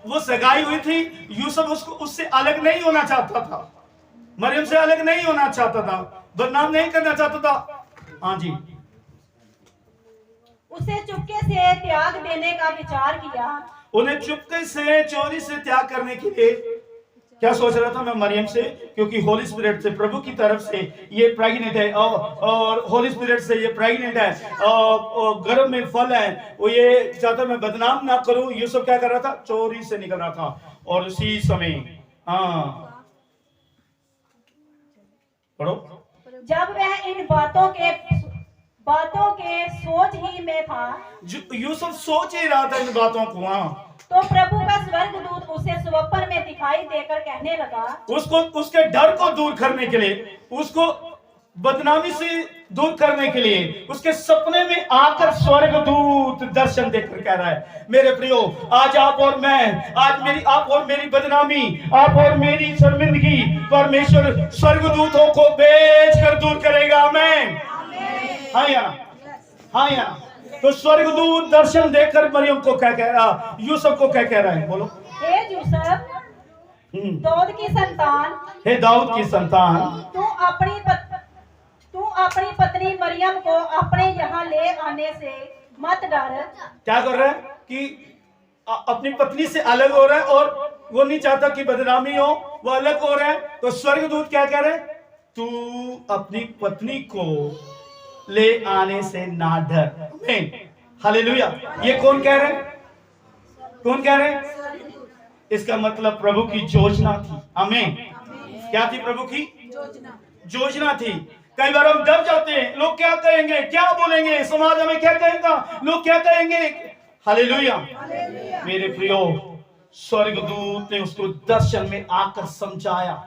वो सगाई हुई थी, यूसुफ उससे अलग नहीं होना चाहता था, मरियम से अलग नहीं होना चाहता था, बदनाम नहीं करना चाहता था। हाँ जी। उसे चुपके से त्याग देने का विचार किया। उन्हें चुपके से, चोरी से त्याग करने के लिए क्या सोच रहा था मैं मरियम से, क्योंकि होली स्पिरिट से, प्रभु की तरफ से ये प्रेग्नेंट है और होली स्पिरिट से ये प्रेग्नेंट है और गर्भ में फल है, वो ये चाहता मैं बदनाम ना करूं। यूसुफ क्या कर रहा था? चोरी से निकल रहा था। और उसी समय पढ़ो। जब वह इन बातों के सोच ही में था, यूसुफ सोच ही रहा था इन बातों को, तो प्रभु का स्वर्गदूत उसे स्वप्न में दिखाई देकर कहने लगा, उसके डर को दूर करने के लिए, उसको बदनामी से दूर करने के लिए उसके सपने में आकर स्वर्गदूत दर्शन देकर कह रहा है, मेरे प्रियो, आज आप और मैं, आप और मेरी बदनामी, आप और मेरी शर्मिंदगी परमेश्वर स्वर्गदूतों को भेजकर दूर करेगा। आमीन। हाँ या तो स्वर्गदूत दर्शन देकर मरियम को क्या कह रहा, यूसुफ को क्या कह रहा है? बोलो। हे यूसुफ, दाऊद की संतान, हे दाऊद की संतान, तू अपनी पत्नी मरियम को अपने यहाँ ले आने से मत डर। क्या कर रहा है कि अपनी पत्नी से अलग हो रहा है और वो नहीं चाहता कि बदनामी हो, वो अलग हो रहा है। तो स्वर्गदूत क्या कह रहे हैं? तू अपनी पत्नी को ले आने से ना डर। हालेलुया। ये कौन कह रहे हैं? कौन कह रहे हैं? इसका मतलब प्रभु की योजना थी। आमीन। क्या थी? प्रभु की योजना थी। कई बार हम डर जाते हैं, लोग क्या कहेंगे, क्या बोलेंगे, समाज हमें क्या कहेगा, लोग क्या कहेंगे। हालेलुया। मेरे प्रियो, स्वर्गदूत ने उसको दर्शन में आकर समझाया।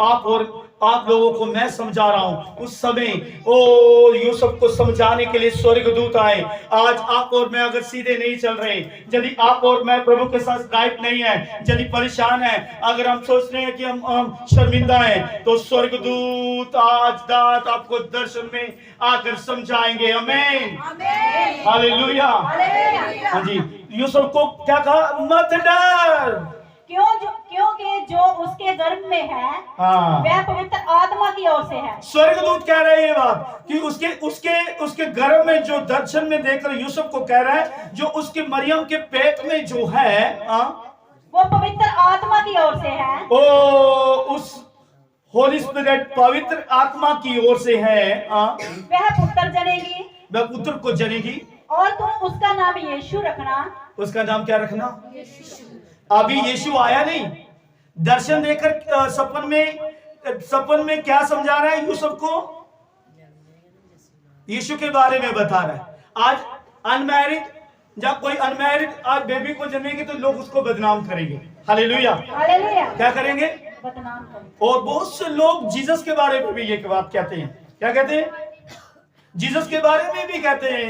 आप लोगों को मैं समझा रहा हूं। उस समय यूसुफ को समझाने के लिए स्वर्गदूत आए। आज आप और मैं अगर सीधे नहीं चल रहे, यदि आप और मैं प्रभु के साथ राइट नहीं है, यदि परेशान है, अगर हम सोच रहे हैं कि हम शर्मिंदा हैं, तो स्वर्गदूत आज रात आपको दर्शन में आकर समझाएंगे। आमीन। हालेलुया। हाँ जी। यूसुफ को क्या कहा? मत डर, क्योंकि जो उसके गर्भ में है वह पवित्र आत्मा की ओर से है। स्वर्गदूत कह रहे हैं ये बात कि उसके गर्भ में जो दर्शन में देखकर यूसुफ को कह रहा है, जो उसके मरियम के पेट में जो है वो पवित्र आत्मा की ओर से है। उस होली स्पिरिट पवित्र आत्मा की ओर से है। वह पुत्र जनेगी, वह पुत्र को जनेगी, और तुम उसका नाम यीशु रखना। उसका नाम क्या रखना? अभी यीशु आया नहीं, दर्शन देकर सपन में क्या समझा रहा है यूसुफ को? यीशु के बारे में बता रहा है। आज अनमैरिड, जब कोई अनमैरिड आज बेबी को जन्मेगी तो लोग उसको बदनाम करेंगे। हालेलुया। क्या करेंगे? बदनाम करेंगे। और बहुत से लोग जीसस के बारे में भी ये बात कहते हैं। क्या कहते हैं? जीसस के बारे में भी कहते हैं,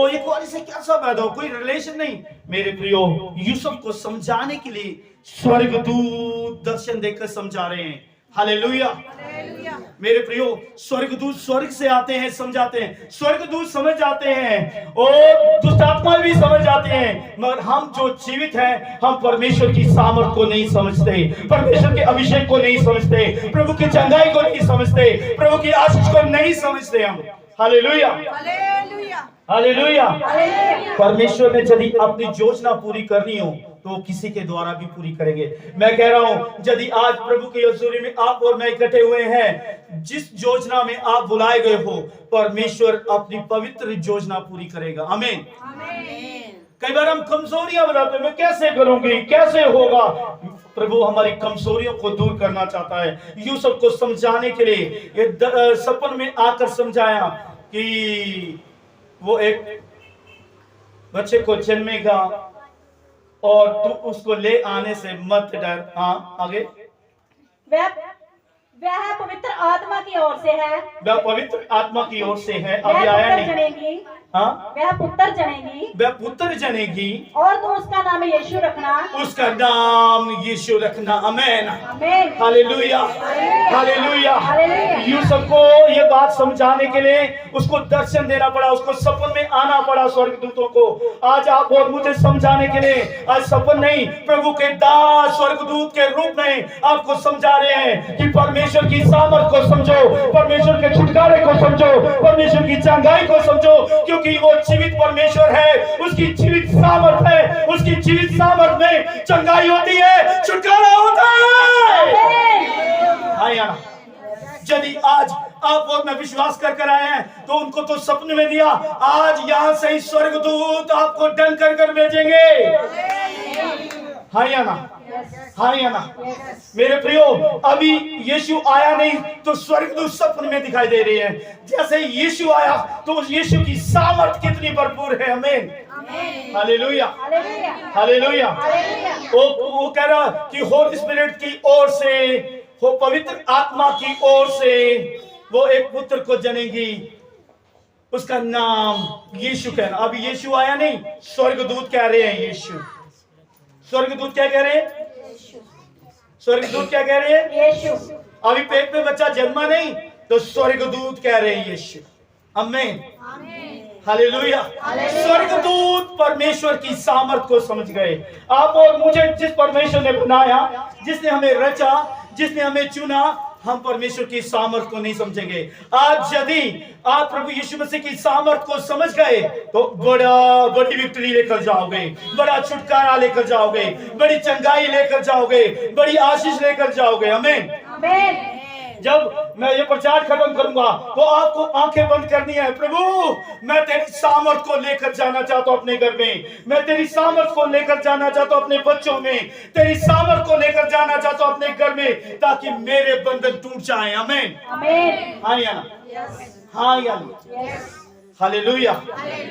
ये कुआरी से क्या सब पैदा हो, कोई रिलेशन नहीं। मेरे प्रियो, यूसुफ को समझाने के लिए स्वर्गदूत दर्शन देकर समझा रहे हैं। हालेलुया। मेरे प्रियो, स्वर्गदूत स्वर्ग से आते हैं, समझाते हैं। स्वर्गदूत समझ जाते हैं और दुष्ट आत्मा भी समझ जाते हैं, मगर हम जो जीवित हैं, हम परमेश्वर की सामर्थ को नहीं समझते, परमेश्वर के अभिषेक को नहीं समझते, प्रभु की चंगाई को नहीं समझते, प्रभु की आशीष को नहीं समझते हम। हालेलुया। हालेलुया। परमेश्वर ने यदि अपनी योजना पूरी करनी हो तो किसी के द्वारा भी पूरी करेंगे। मैं कह रहा हूं, यदि आज प्रभु की हजूरी में आप और मैं इकट्ठे हुए हैं, जिस योजना में आप बुलाए गए हो, परमेश्वर अपनी पवित्र योजना पूरी करेगा। आमीन। कई बार हम कमजोरियां बताते हैं, मैं कैसे करूंगी, कैसे होगा। प्रभु हमारी कमजोरियों को दूर करना चाहता है। यूसुफ को समझाने के लिए ये सपन में आकर समझाया कि वो एक बच्चे को जन्मेगा और तू उसको ले आने से मत डर। आगे। वह पवित्र आत्मा की ओर से है। वह पवित्र आत्मा की ओर से है। अभी आया नहीं। वह पुत्र जनेगी। वह पुत्र जनेगी, और तुम उसका नाम यीशु रखना। उसका नाम यीशु रखना। आमीन। हालेलुया। हालेलुया। यूसुफ को ये बात समझाने के लिए उसको दर्शन देना पड़ा, उसको सपन में आना पड़ा स्वर्गदूतों को। आज आप और मुझे समझाने के लिए, आज सपन नहीं, प्रभु के दास स्वर्गदूत के रूप में आपको समझा रहे हैं कि परमेश्वर की सामर्थ को समझो, परमेश्वर के छुटकारे को समझो, परमेश्वर की चंगाई को समझो, क्योंकि वो जीवित परमेश्वर है, उसकी जीवित सामर्थ है, उसकी जीवित सामर्थ में चंगाई होती है, छुटकारा होता है। आज आप और मैं विश्वास कर आए हैं, तो उनको तो सपने में दिया, आज यहाँ से ही स्वर्गदूत आपको डन कर भेजेंगे। हाँ या ना? हाँ या ना? मेरे प्रियो, अभी यीशु आया नहीं तो स्वर्गदूत सपने में दिखाई दे रहे हैं। जैसे यीशु आया तो यीशु की सामर्थ कितनी भरपूर है। आमीन, हालेलुया, हालेलुया। वो कह रहा कि होली स्पिरिट की ओर से, वो पवित्र आत्मा की ओर से वो एक पुत्र को जनेगी, उसका नाम यीशु कहना। अभी यीशु आया नहीं, स्वर्गदूत कह रहे हैं यीशु। स्वर्गदूत क्या कह रहे हैं? स्वर्गदूत क्या कह रहे हैं? यीशु। अभी पेट में बच्चा जन्मा नहीं तो स्वर्गदूत कह रहे हैं यीशु। आमीन, हालेलुया। स्वर्गदूत परमेश्वर की सामर्थ को समझ गए। आप और मुझे जिस परमेश्वर ने बनाया, जिसने हमें रचा, जिसने हमें चुना, हम परमेश्वर की सामर्थ को नहीं समझेंगे। आज यदि आप प्रभु यीशु मसीह की सामर्थ को समझ गए तो बड़ी विक्ट्री लेकर जाओगे, बड़ा छुटकारा लेकर जाओगे, बड़ी चंगाई लेकर जाओगे, बड़ी आशीष लेकर जाओगे। आमीन, आमीन। जब मैं ये प्रचार खत्म करूंगा तो आपको आंखें बंद करनी है। प्रभु, मैं तेरी सामर्थ को लेकर जाना चाहता हूं अपने घर में, मैं तेरी सामर्थ को लेकर जाना चाहता हूं अपने बच्चों में, तेरी सामर्थ को लेकर जाना चाहता हूं अपने घर में, ताकि मेरे बंधन टूट जाएं। आमीन, आमीन। हाँ या ना? हाँ या ना? हालेलुया।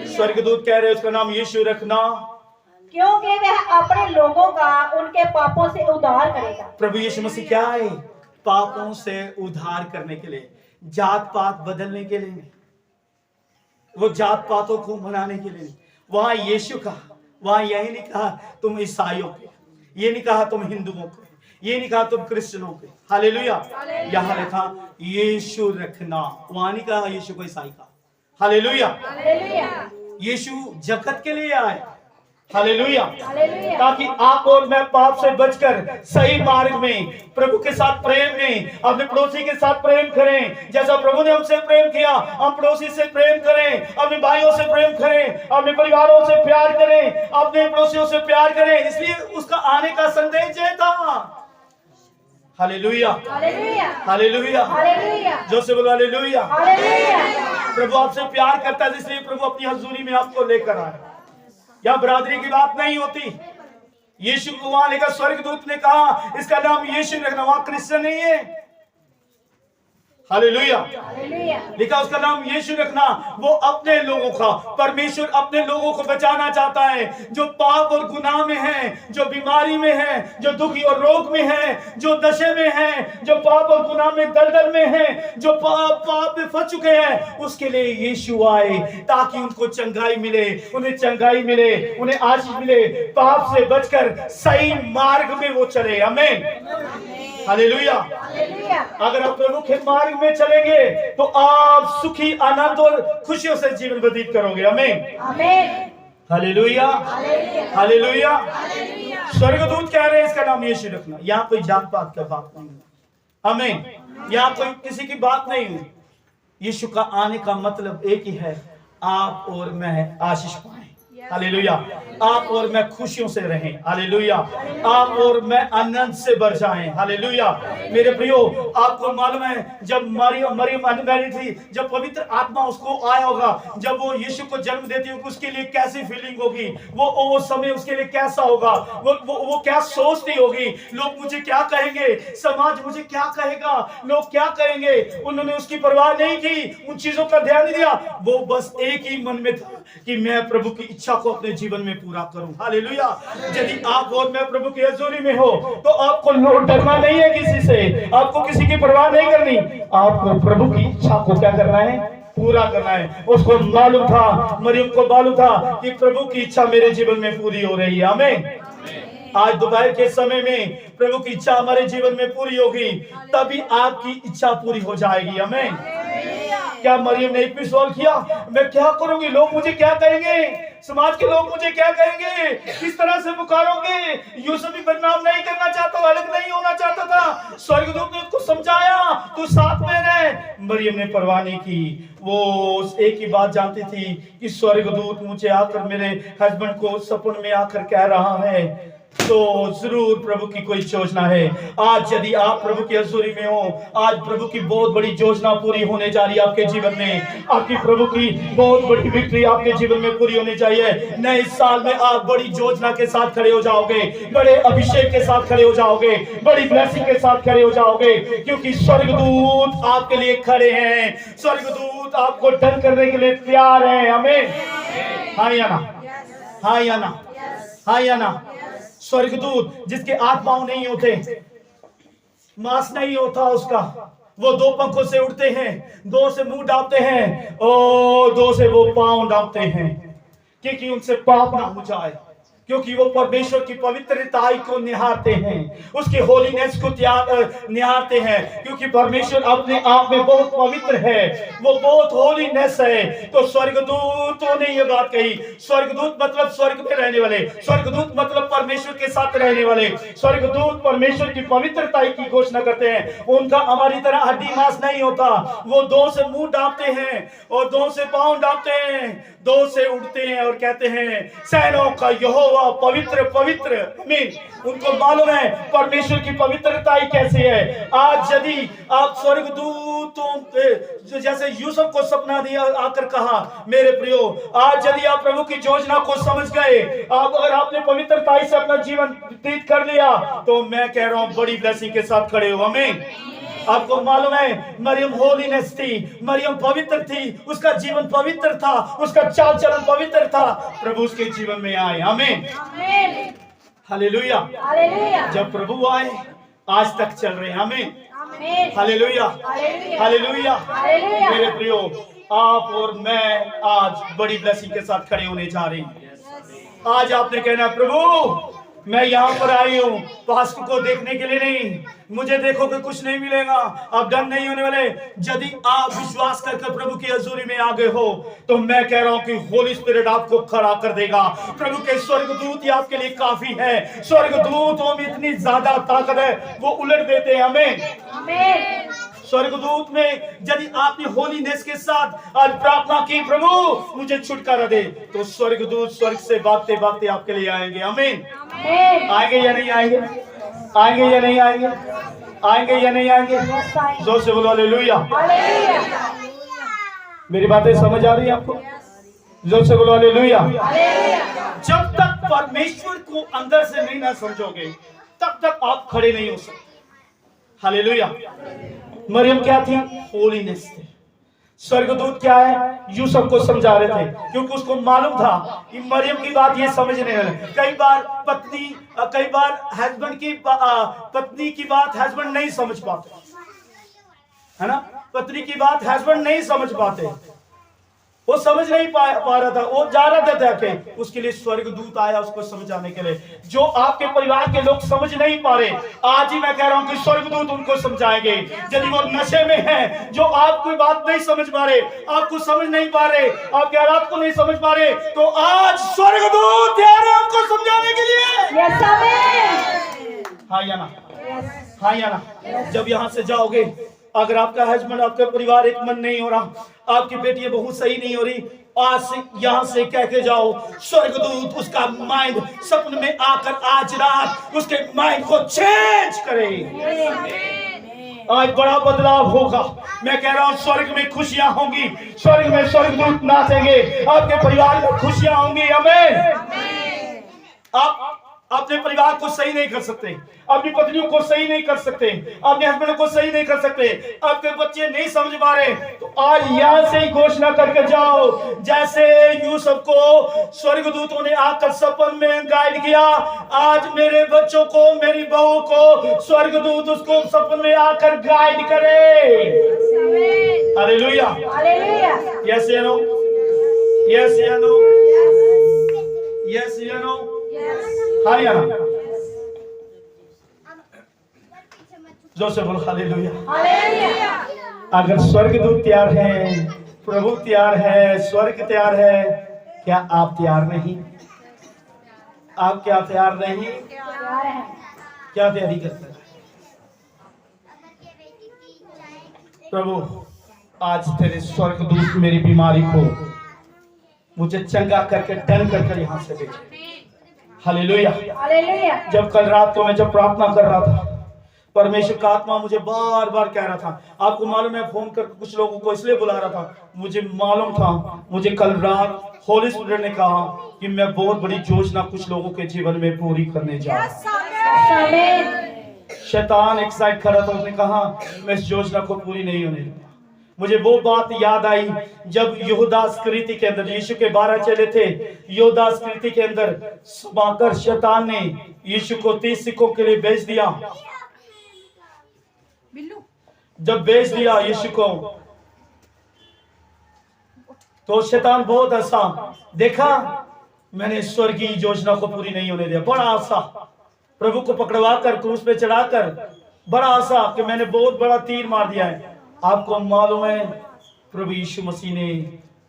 स्वर्गदूत कह रहे उसका नाम यीशु रखना, क्योंकि वह अपने लोगों का उनके पापों से उद्धार करेगा। प्रभु यीशु मसीह क्या है? पापों से उद्धार करने के लिए, जात पात बदलने के लिए नहीं, वो जात पातों को मनाने के लिए नहीं। वहां यीशु कहा, वहां यही नहीं कहा तुम ईसाइयों के, ये नहीं कहा तुम हिंदुओं के, ये नहीं कहा तुम क्रिश्चियनों के। हालेलुया। यहाँ लिखा यीशु रखना, वहां नहीं कहा यीशु को ईसाई का। हालेलुया। यीशु जगत के लिए आए। हालेलुया। ताकि आप और मैं पाप से बचकर सही मार्ग में, प्रभु के साथ प्रेम में, अपने पड़ोसी के साथ प्रेम करें। जैसा प्रभु ने हमसे प्रेम किया, हम पड़ोसी से प्रेम करें, अपने भाइयों से प्रेम करें, अपने परिवारों से प्यार करें, अपने पड़ोसियों से प्यार करें। इसलिए उसका आने का संदेश ये था। Hallelujah, hallelujah, hallelujah. जो से बोलो हालेलुया। प्रभु आपसे प्यार करता है, इसलिए प्रभु अपनी हजूरी में आपको लेकर आए। या बरादरी की बात नहीं होती। यीशु को वहां लेकर स्वर्गदूत ने कहा इसका नाम यीशु रखना, वहां क्रिश्चियन नहीं है। हालेलुया। लिखा उसका नाम यीशु रखना। वो अपने लोगों का, परमेश्वर अपने लोगों को बचाना चाहता है, जो पाप और गुनाह में हैं, जो बीमारी में हैं, जो दुखी और रोग में हैं, जो नशे में हैं, जो पाप और गुनाह में दलदल में हैं, जो पाप में फंस चुके हैं, उसके लिए यीशु आए ताकि उनको चंगाई मिले, उन्हें चंगाई मिले, उन्हें आशीष मिले, पाप से बचकर सही मार्ग में वो चले। आमीन, हालेलुया। अगर आप प्रभु के मार्ग में चलेंगे तो आप सुखी, आनंद और खुशियों से जीवन व्यतीत करोगे। आमीन, आमीन। Hallelujah, hallelujah. स्वर्गदूत कह रहे हैं इसका नाम यीशु रखना। यहाँ कोई जात पात का बात नहीं है। आमीन, यहाँ कोई किसी की बात नहीं है। यीशु का आने का मतलब एक ही है, आप और मैं आशीष पाएं। हालेलुया। आप और मैं खुशियों से रहें। हालेलुया। आप और मैं आनंद से भर जाएं। हालेलुया। मेरे प्रियो, आपको मालूम है जब मरियम अनमैरिड थी, जब पवित्र आत्मा उसको आया होगा, जब वो यीशु को जन्म देती होगी, उसके लिए कैसी फीलिंग होगी, वो समय उसके लिए कैसा होगा, वो क्या सोचती होगी, लोग मुझे क्या कहेंगे, समाज मुझे क्या कहेगा, लोग क्या कहेंगे। उन्होंने उसकी परवाह नहीं की, उन चीजों का ध्यान नहीं दिया। वो बस एक ही मन में था कि मैं प्रभु की इच्छा को अपने जीवन में पूरा करूं। हालेलुया। यदि आप और मैं प्रभु की हजूरी में हो तो आपको डरना नहीं है किसी से, आपको किसी की परवाह नहीं करनी। आपको प्रभु की इच्छा को क्या करना है? पूरा करना है। उसको मालूम था, मरियम को मालूम था कि प्रभु की इच्छा मेरे जीवन में पूरी हो रही है। आमीन। आज दोपहर के समय में प्रभु की इच्छा हमारे जीवन में पूरी होगी, तभी आपकी इच्छा पूरी हो जाएगी। आमीन। क्या मरियम ने एक भी सवाल किया, मैं क्या करूंगी, लोग मुझे क्या कहेंगे, समाज के लोग मुझे क्या कहेंगे, किस तरह से पुकारोगे। यूसुफ भी बदनाम नहीं करना चाहता, अलग नहीं होना चाहता था। स्वर्गदूत ने उसको समझाया, तू साथ में रह। मरियम ने परवाह नहीं की। वो एक ही बात जानती थी कि स्वर्गदूत मुझे आकर, मेरे हस्बैंड को सपन में आकर कह रहा है तो जरूर प्रभु की कोई योजना है। आज यदि आप प्रभु की हजूरी में हो, आज प्रभु की बहुत बड़ी योजना पूरी होने जा रही है आपके जीवन में। आपकी प्रभु की बहुत बड़ी विक्ट्री आपके जीवन में पूरी होने चाहिए। नए इस साल में आप बड़ी योजना के साथ खड़े हो जाओगे, बड़े अभिषेक के साथ खड़े हो जाओगे, बड़ी ब्लेसिंग के साथ खड़े हो जाओगे, क्योंकि स्वर्गदूत आपके लिए खड़े हैं। स्वर्गदूत आपको डर करने के लिए तैयार है। हमें हाँ या ना, हाँ या ना, हाँ या ना। स्वर्गदूत जिसके आठ पांव नहीं होते, मांस नहीं होता उसका, वो दो पंखों से उड़ते हैं, दो से मुंह डालते हैं और दो से वो पांव डालते हैं, क्योंकि उनसे पाप ना हो जाए, क्योंकि वो परमेश्वर की पवित्रताई को निहारते हैं, उसकी होलीनेस को निहारते हैं, क्योंकि परमेश्वर अपने आप में बहुत पवित्र है, वो बहुत होलीनेस है। तो स्वर्गदूतों ने ये बात कही। स्वर्गदूत मतलब स्वर्ग में रहने वाले, स्वर्गदूत मतलब परमेश्वर के साथ रहने वाले। स्वर्गदूत परमेश्वर की पवित्रताई की घोषणा करते हैं। उनका हमारी तरह हड्डी मांस नहीं होता, वो दो से मुंह डालते हैं और दो से पांव डालते हैं, दो से उड़ते हैं और कहते हैं सेनाओं का यहोवा पवित्र पवित्र। आमीन। उनको मालूम है परमेश्वर की पवित्रता ही कैसे है। आज यदि आप स्वर्गदूतों जैसे यूसुफ को सपना दिया आकर कहा, मेरे प्रियो, आज यदि आप प्रभु की योजना को समझ गए, आप अगर आपने पवित्रता से अपना जीवन व्यतीत कर लिया, तो मैं कह रहा हूं बड़ी ब्लेसिंग के साथ खड़े हो। आमीन। आपको मालूम है मरियम होलीनेस थी, मरियम पवित्र थी, उसका जीवन पवित्र था, उसका चाल चलन पवित्र था, प्रभु उसके जीवन में आए। आमीन। हालेलुया। जब प्रभु आए आज तक चल रहे हैं। आमीन। हालेलुया। हालेलुया। मेरे प्रियो, आप और मैं आज बड़ी ब्लेसिंग के साथ खड़े होने जा रहे हैं। आज आपने कहना, प्रभु मैं यहाँ पर आई हूँ पास्टर को देखने के लिए नहीं, मुझे देखो कि कुछ नहीं मिलेगा, आप डर नहीं होने वाले। यदि आप विश्वास करके प्रभु की हजूरी में आ गए हो, तो मैं कह रहा हूँ कि होली स्पिरिट आपको खड़ा कर देगा। प्रभु के स्वर्गदूत ही आपके लिए काफी है। स्वर्गदूतों में इतनी ज्यादा ताकत है, वो उलट देते हैं हमें। स्वर्गदूत में यदि आपने होलीनेस के साथ आज प्रार्थना की, प्रभु मुझे छुटकारा दे, तो स्वर्गदूत स्वर्ग से भागते भागते आपके लिए आएंगे। आमीन। आएंगे या नहीं आएंगे? आएंगे या नहीं आएंगे? आएंगे या नहीं आएंगे? जोर से बोलो हालेलुया। मेरी बातें समझ आ रही है आपको? जोर से बोलो हालेलुया। जब तक परमेश्वर को अंदर से नहीं ना समझोगे, तब तक आप खड़े नहीं हो सकते। हालेलुया। मरियम क्या थी? होलीनेस थी। स्वर्गदूत क्या है? यूसुफ को समझा रहे थे, क्योंकि उसको मालूम था कि मरियम की बात ये समझने वाले। कई बार हस्बैंड की पत्नी की बात हस्बैंड नहीं समझ पाते, है ना? पत्नी की बात हस्बैंड नहीं समझ पाते, वो समझ नहीं पा रहा था, वो जा रहा था जाके, उसके लिए स्वर्गदूत आया उसको समझाने के लिए। जो आपके परिवार के लोग समझ नहीं पा रहे, आज ही मैं कह रहा हूं कि स्वर्गदूत उनको समझाएंगे। यदि वो नशे में हैं, जो आपकी बात नहीं समझ पा रहे, आपको समझ नहीं पा रहे, आपके हालात को नहीं समझ पा रहे, तो आज स्वर्गदूत तैयार है आपको समझाने के लिए। हाँ या ना? हाँ या ना? जब यहां से जाओगे, अगर आपका हस्बैंड, आपका परिवार एक मन नहीं हो रहा, आपकी बेटी बहुत सही नहीं हो रही, आज से यहां से कह के जाओ, स्वर्गदूत उसका माइंड सपने में आकर आज रात उसके माइंड को चेंज करे। आज बड़ा बदलाव होगा। मैं कह रहा हूं स्वर्ग में खुशियां होंगी, स्वर्ग में स्वर्गदूत नाचेंगे, आपके परिवार में खुशियां होंगी। आमीन। आप अपने परिवार को सही नहीं कर सकते, अपनी पत्नियों को सही नहीं कर सकते, अपने हस्बैंड को सही नहीं कर सकते, आपके बच्चे नहीं समझ पा रहे, तो आज यहां से ही घोषणा करके जाओ, जैसे यूसुफ को स्वर्गदूतों ने आकर सपन में गाइड किया, आज मेरे बच्चों को, मेरी बहू को स्वर्गदूत उसको सपन में आकर गाइड करे। हालेलुया। यस या नो? यस या नो? यस या नो? हाँ या ना? जोर से बोलो हालेलुया। अगर स्वर्गदूत तैयार है, प्रभु तैयार है, स्वर्ग तैयार है, क्या आप तैयार नहीं? आप क्या तैयार नहीं? क्या तैयारी करते हैं? प्रभु आज तेरे स्वर्गदूत मेरी बीमारी को मुझे चंगा करके डन कर यहां से भेजे। हालेलुया। हालेलुया। जब कल रात को मैं जब प्रार्थना कर रहा था, परमेश्वर का आत्मा मुझे बार बार कह रहा था, आपको मालूम है, फोन करके कुछ लोगों को इसलिए बुला रहा था, मुझे मालूम था, मुझे कल रात होली स्पिरिट ने कहा कि मैं बहुत बड़ी योजना कुछ लोगों के जीवन में पूरी करने जा रहा हूं। आमीन। शैतान एक्साइट कर रहा था, उसने कहा मैं इस योजना को पूरी नहीं होने दूंगा। मुझे वो बात याद आई जब यहूदा इस्करियोती के अंदर, यीशु के 12 चेले थे, यहूदा इस्करियोती के अंदर समाकर शैतान ने यीशु को 30 सिक्कों के लिए बेच दिया। जब बेच दिया यीशु को, तो शैतान बहुत हंसा, देखा मैंने स्वर्गीय योजना को पूरी नहीं होने दिया। बड़ा आशा, प्रभु को पकड़वा कर क्रूस पे चढ़ाकर बड़ा आशा कि मैंने बहुत बड़ा तीर मार दिया है। आपको मालूम है, प्रभु यीशु मसीह ने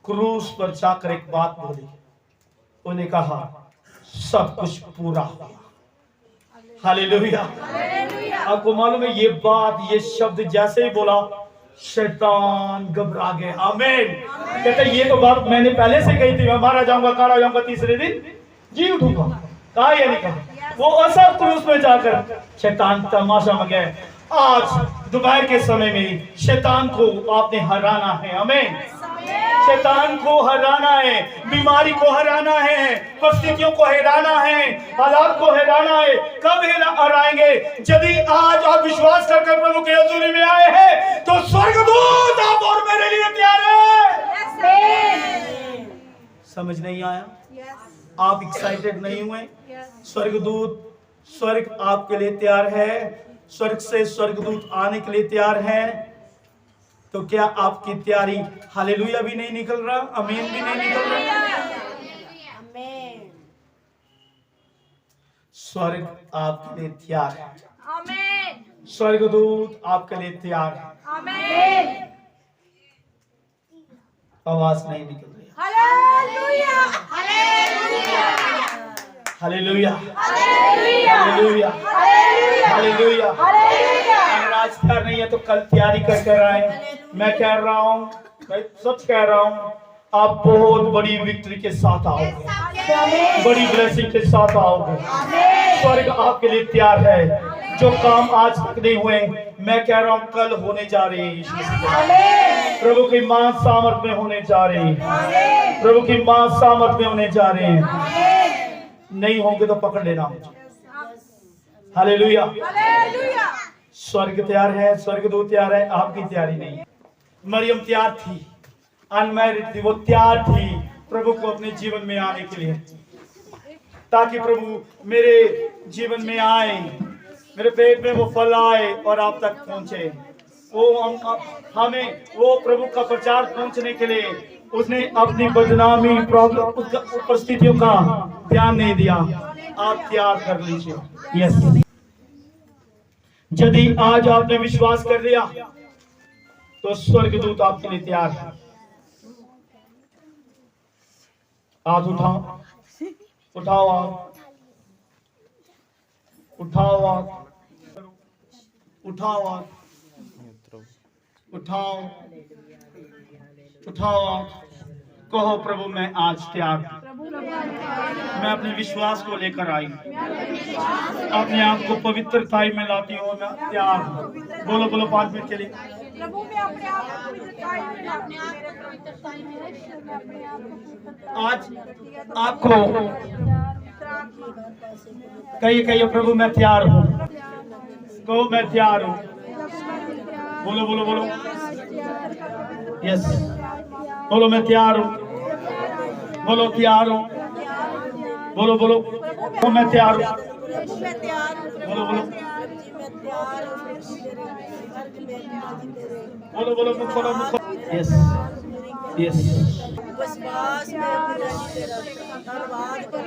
क्रूस पर जाकर एक बात बोली, उन्हें कहा सब कुछ पूरा हुआ। हालेलुया। आपको मालूम है, ये बात, ये शब्द जैसे ही बोला, शैतान घबरा गए। आमीन। कहते ये तो बात मैंने पहले से कही थी, मैं मारा जाऊंगा, काढ़ा जाऊंगा, तीसरे दिन जी उठूंगा। कहा या नहीं कहा? वो असर क्रूस में जाकर शैतान तमाशा में गए। आज दोपहर के समय में शैतान को आपने हराना है। आमीन। शैतान को हराना है, बीमारी को हराना है, परिस्थितियों को हराना है, हालात को हराना है। कब हराएंगे? यदि आज आप विश्वास करके प्रभु के हजूरी में आए हैं तो स्वर्गदूत आप और मेरे लिए तैयार है। समझ नहीं आया? आप एक्साइटेड नहीं हुए? स्वर्गदूत, स्वर्ग आपके लिए तैयार है, स्वर्ग से स्वर्गदूत आने के लिए तैयार है। तो क्या आपकी तैयारी हालेलुया भी नहीं निकल रहा? आमीन भी नहीं निकल रहा? स्वर्ग आपके लिए तैयार है, आमीन। स्वर्गदूत आपके लिए तैयार है। आमीन। आवाज नहीं निकल रही। Hallelujah. Hallelujah. Hallelujah. Hallelujah. Hallelujah. Hallelujah. अगर आज तैयार नहीं है तो कल तैयारी कर कर आए। मैं कह रहा हूँ, मैं सच कह रहा हूँ, आप बहुत बड़ी विक्ट्री के साथ आओगे, बड़ी ब्लेसिंग के साथ आओगे। स्वर्ग आपके लिए तैयार है। जो काम आज तक नहीं हुए, मैं कह रहा हूँ कल होने जा रहे हैं। यीशु मसीह प्रभु की मां सामर्थ में होने जा रहे हैं, प्रभु की मां सामर्थ में होने जा रहे हैं। नहीं होंगे तो पकड़ लेना मुझे। हालेलुया। स्वर्ग तैयार है, स्वर्गदूत तैयार है, आपकी तैयारी नहीं है। मरियम तैयार थी, अनमैरिड थी, वो तैयार थी प्रभु को अपने जीवन में आने के लिए, ताकि प्रभु मेरे जीवन में आए, मेरे पेट में वो फल आए और आप तक पहुंचे। वो हमें वो प्रभु का प्रचार पहुंचने के लिए उसने अपनी बदनामी, परिस्थितियों का ध्यान नहीं दिया। आप तैयार कर लीजिए। यस, यदि आज आपने विश्वास कर लिया तो स्वर्गदूत आपके लिए तैयार है। आज उठाओ, उठाओ, उठाओ, उठाओ, उठाओ, उठाओ, कहो प्रभु मैं आज तैयार हूं। मैं अपने विश्वास को लेकर आई, अपने आप को पवित्रताई में लाती हूँ, मैं तैयार हूँ। बोलो बोलो 5 मिनट के लिए। आज आपको कहिए प्रभु मैं तैयार हूँ, कहो मैं तैयार हूँ। बोलो बोलो बोलो, यस, बोलो मैं तैयार हूँ, बोलो तैयार हूँ, बोलो बोलो मैं तैयार हूँ, बोलो बोलो बोलो बोलो बोलो, यस यस।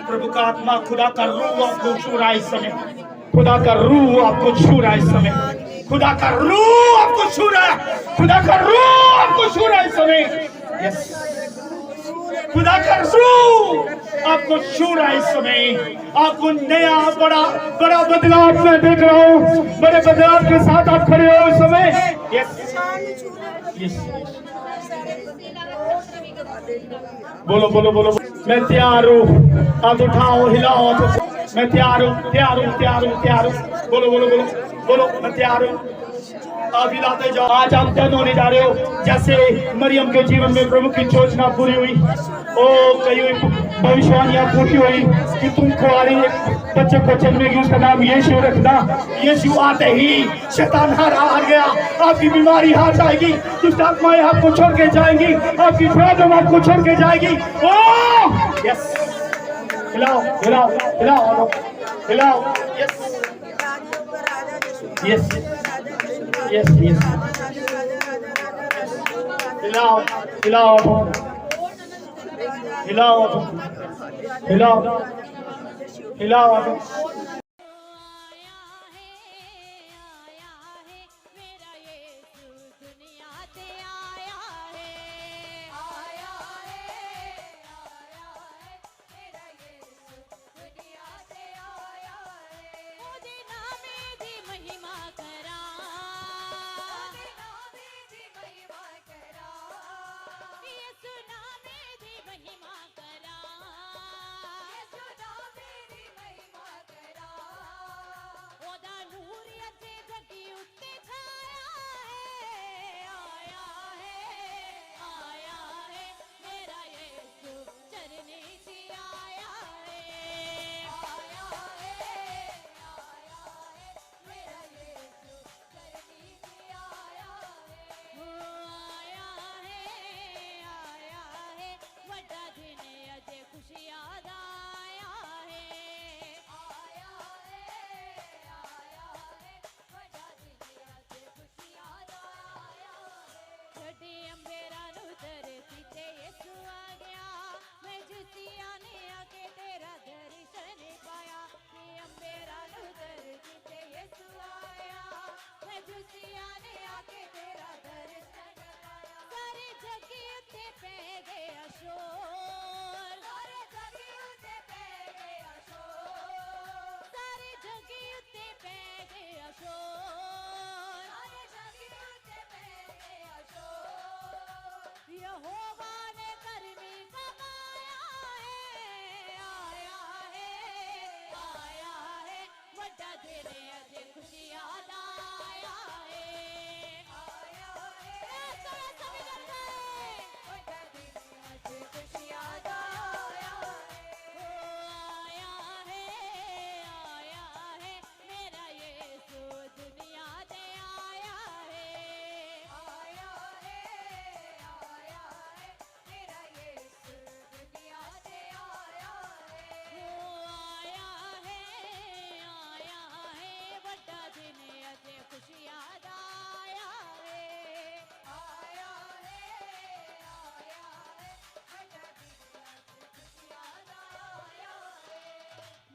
प्रभु का आत्मा, खुदा का रूह आपको छू रहा है इस समय, खुदा का रूह आपको छू रहा है इस समय, खुदा का रूह आपको छू रहा है, खुदा का रूह आपको छू रहा है इस समय। यस, खुदा का रूह आपको छू रहा है इस समय। आपको नया बड़ा बड़ा बदलाव मैं देख रहा हूँ, बड़े बदलाव के साथ आप खड़े हो इस समय। यस यस, बोलो बोलो बोलो, मैं तैयार हूँ। हाथ उठाओ, हिलाओ। मैं तैयार हूँ, तैयार हूँ, तैयार हूँ, तैयार हूँ। बोलो बोलो बोलो बोलो, मैं तैयार हूँ। आप हिलाते जाओ। आज आप धन होने जा रहे हो, जैसे मरियम के जीवन में प्रभु की योजना पूरी हुई। ओ कई हुई भविष्यवाणियां पूरी हुई कि तुम कुंवारी बच्चे को जन्मेगी, उसका नाम यीशु रखना। यीशु आते ही शैतान हार गया। आपकी बीमारी हार जाएगी, दुष्ट आत्माएं आपको छोड़ के जाएंगी, आपकी प्रॉब्लम आपको छोड़ के जाएगी। ओ यस, हिलाओ हिलाओ हिलाओ हिलाओ। यस यस यस यस, हिलाओ हिलाओ हिलाओ हिलाओ हिलाओ।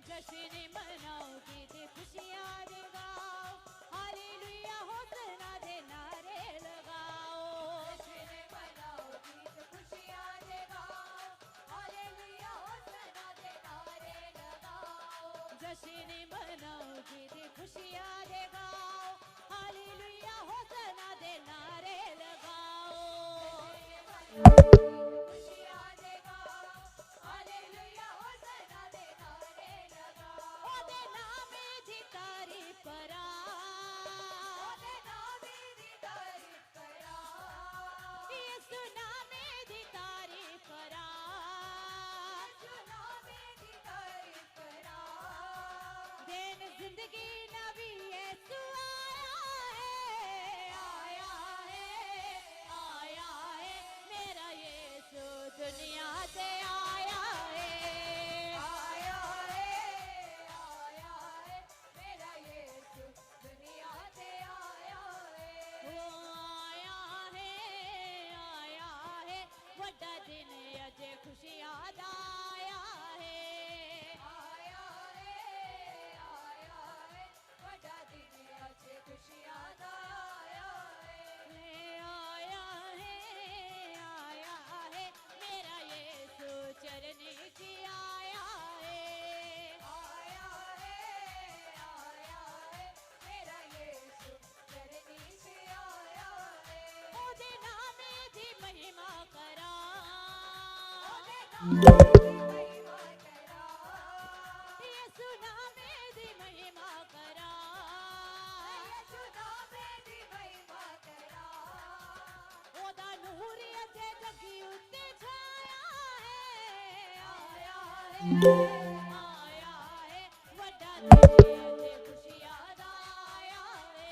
जश्न मनाओ, गीत खुशियाँ जगाओ, हालेलुया होसना दे नारे लगाओ। जश्न मनाओ, गीत खुशियाँ जगाओ, हालेलुया होसना दे नारे लगाओ। जश्न मनाओ, गीत खुशियाँ जगाओ, हालेलुया होसना दे नारे लगाओ। जिंदगी नबी यीशु आया है मेरा यीशु दुनिया से आया है मेरा यीशु दुनिया से आया है बड़ा दिन अजे खुशियां दा महिमा करा आया है वड्डा दिन अजे खुशियां दा आया है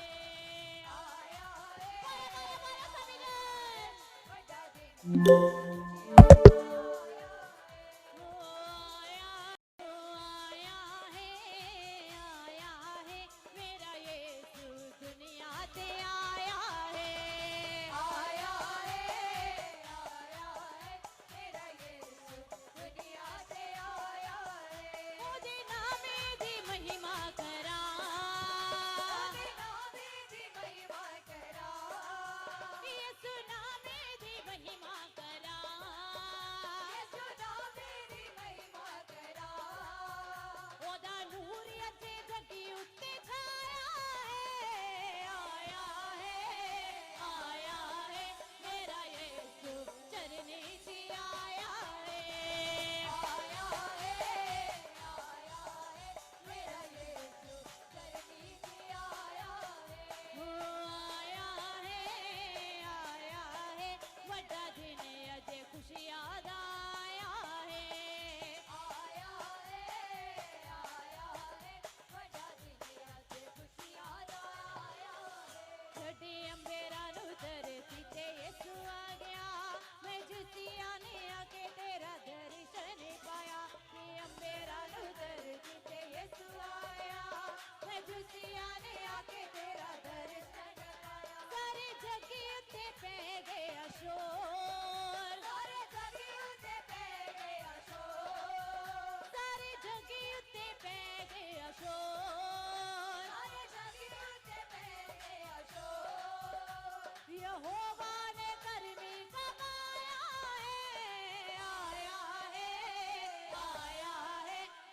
आया है बोलो सभी जन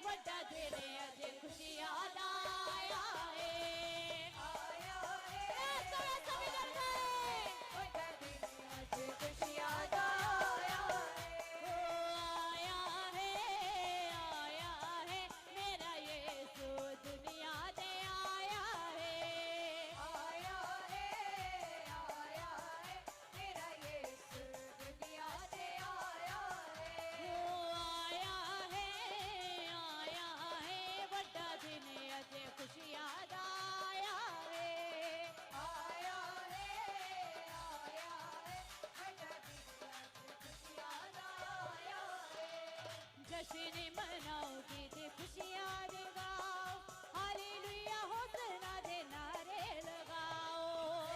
वड्डा दिन जश्न मनाओ गीत खुशियां जगाओ हालेलुया होसना दे नारे लगाओ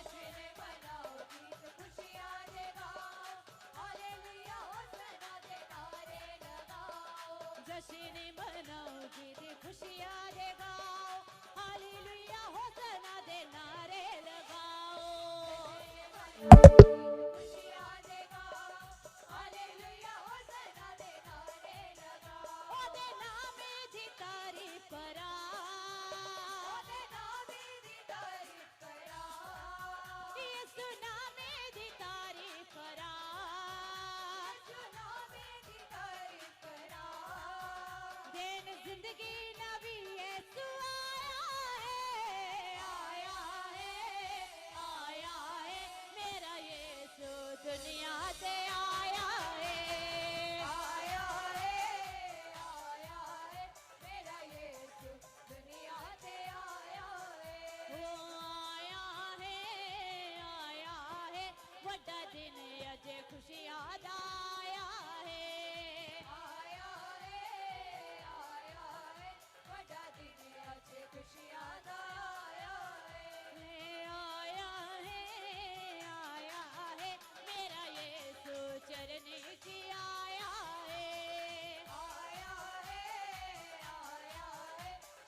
जश्न मनाओ गीत खुशियां जगाओ हालेलुया होसना दे नारे लगाओ जश्न मनाओ गीत खुशियां जगाओ हालेलुया होसना दे नारे लगाओ जिंदगी नबी यीशु आया है मेरा यीशु दुनिया से आया है मेरा यीशु दुनिया से आया है वड्डा दिन अजे खुशियां दा आया है मेरा यीशु चरनी की आया है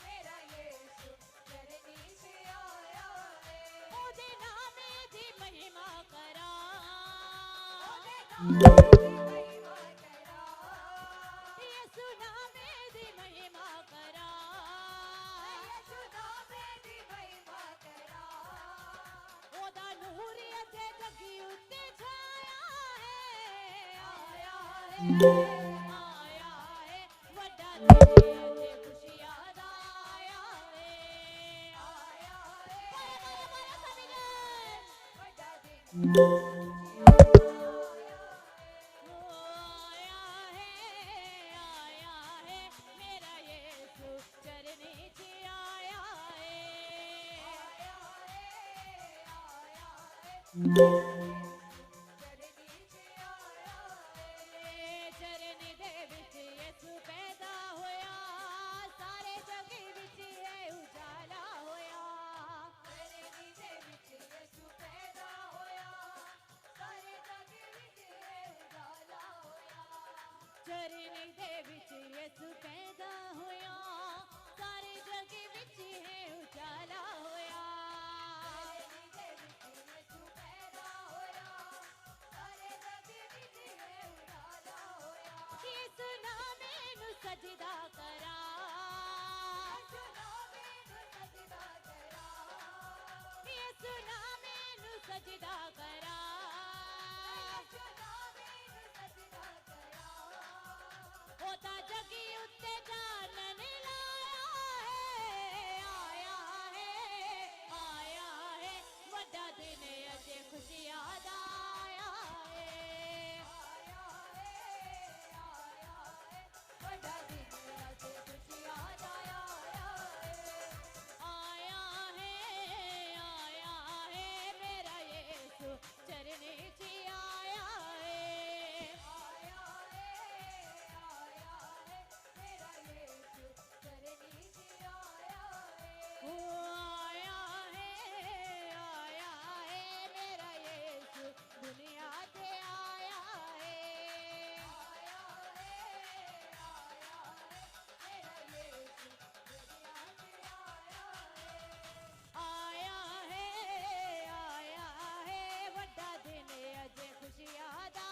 मेरा यीशु चरनी की आया है ओदे नामे दी महिमा करा यीशु नामे दी महिमा करा ओदा नूर अते जगी उत्ते छाया है आया है वड्डा दिन अते खुशियां दा आया है बोलो सभी जन वड्डा दिन आया है ਚਰਨੀ ਦੇ ਵਿੱਚ ਯਿਸੂ ਪੈਦਾ ਹੋਇਆ ਸਾਰੇ ਜਗ ਵਿੱਚ ਇਹ ਉਜਾਲਾ ਹੋਇਆ ਚਰਨੀ ਦੇ ਵਿੱਚ ਯਿਸੂ ਪੈਦਾ ਹੋਇਆ ਸਾਰੇ ਜਗ ਵਿੱਚ ਇਹ ਉਜਾਲਾ ਹੋਇਆ ਚਰਨੀ ਦੇ ਵਿੱਚ ਯਿਸੂ ਪੈਦਾ ਹੋਇਆ ਸਾਰੇ ਜਗ ਵਿੱਚ ਇਹ ਉਜਾਲਾ ਹੋਇਆ ਇਸ ਨਾਮੇ ਨੂੰ ਸਜਦਾ ਕਰਾਂ ਇਸ ਨਾਮੇ ਨੂੰ ਸਜਦਾ ਕਰਾਂ ਉਹ ਤਾਂ ਜਗੀ ਉੱਤੇ ਜਾਨਣ ਆਇਆ ਹੈ ਵੱਡਾ ਦਿਨ ਅਜੇ ਖੁਸ਼ੀਆਂ ਦਾ ਆਇਆ ਹੈ ਵੱਡਾ ਦਿਨ ਅਜੇ ਖੁਸ਼ੀਆਂ ਦਾ ਆਇਆ ਹੈ ਮੇਰਾ ਯਿਸੂ ਚਰਨੀ 'ਚ ਆਇਆ ਹੈ दुनिया से आया है वड्डा दिन अजे खुशियां दा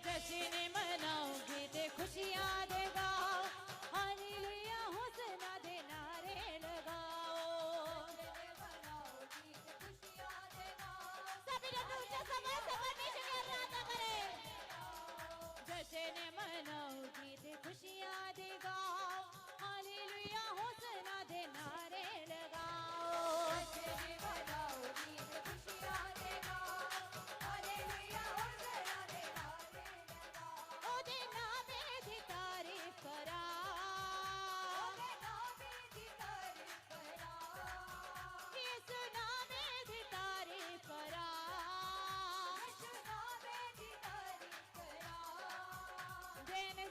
जश्न मनाओगे ते खुशियां दे गाओ हालेलुया होसना दे नारे लगाओ सभी लोग ऊंचा समय निशा करे जश्न मनाओगे ते खुशियां दे गाओ हालेलुया होसना दे नारे लगाओ ओदे नामे दी तारीफ करा इस नामे दी तारीफ करा दिन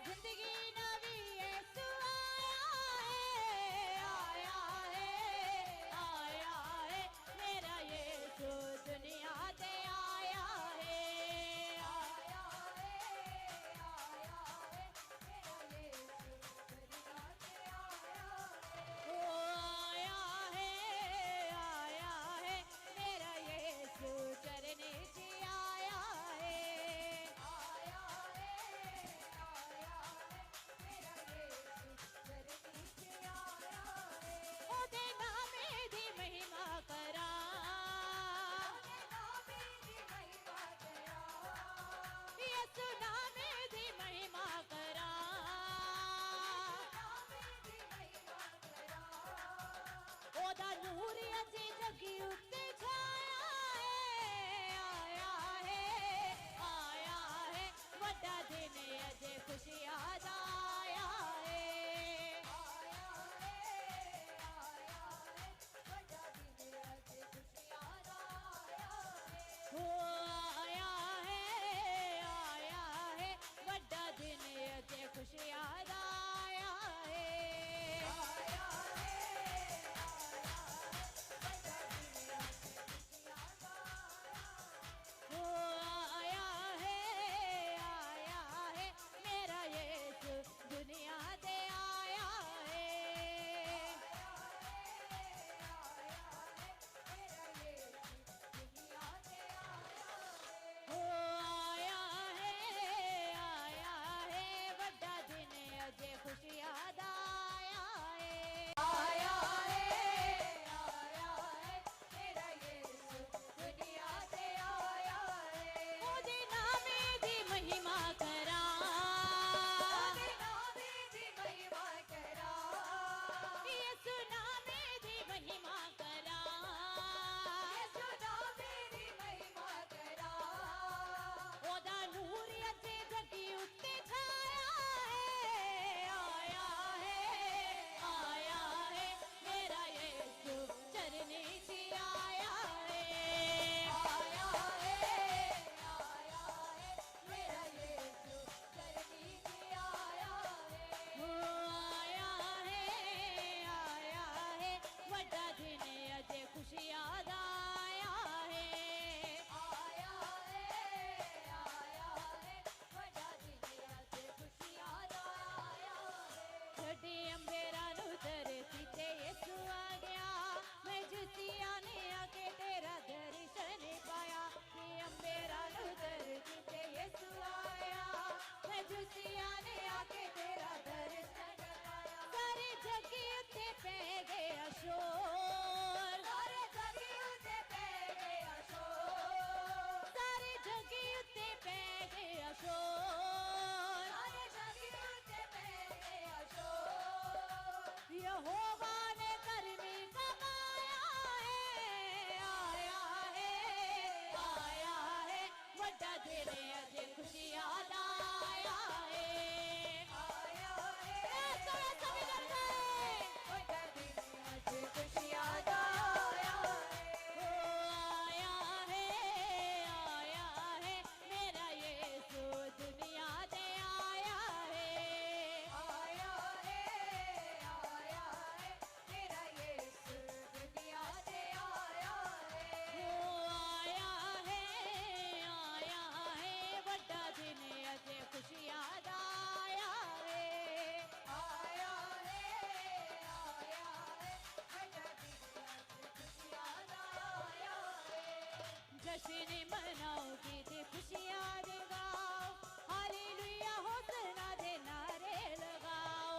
जश्न मनाओ गीत खुशियाँ जगाओ हालेलुया होसना दे नारे लगाओ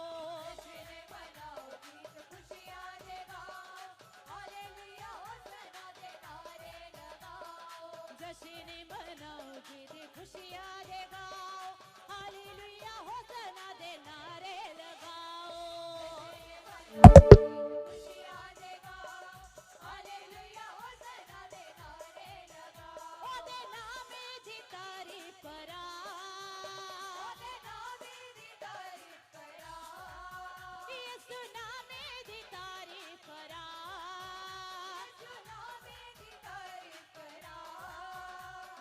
जश्न मनाओ गीत खुशियाँ जगाओ हालेलुया होसना दे नारे लगाओ जश्न मनाओ गीत खुशियाँ जगाओ हालेलुया होसना दे नारे लगाओ खुशियाँ जगाओ हालेलुया होसना दे नारे लगाओ ओदे नामे दी तारीफ करा ओदे नामे दी तारीफ करा यीशु नामे दी तारीफ करा यीशु नामे दी तारीफ करा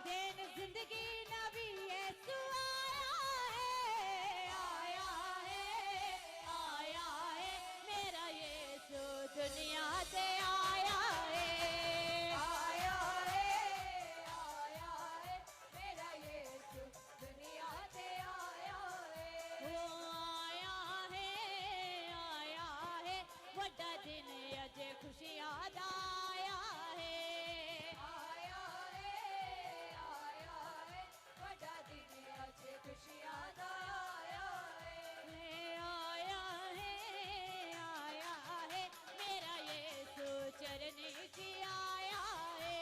दिन जिंदगी नबी यीशु आया है मेरा यीशु दुनिया से आया है मेरा यीशु दुनिया से आया है वो आया है वड्डा दिन अजे खुशियां दा आया है वड्डा दिन अजे खुशियां दा आया है मेरा यीशु चरनी की आया है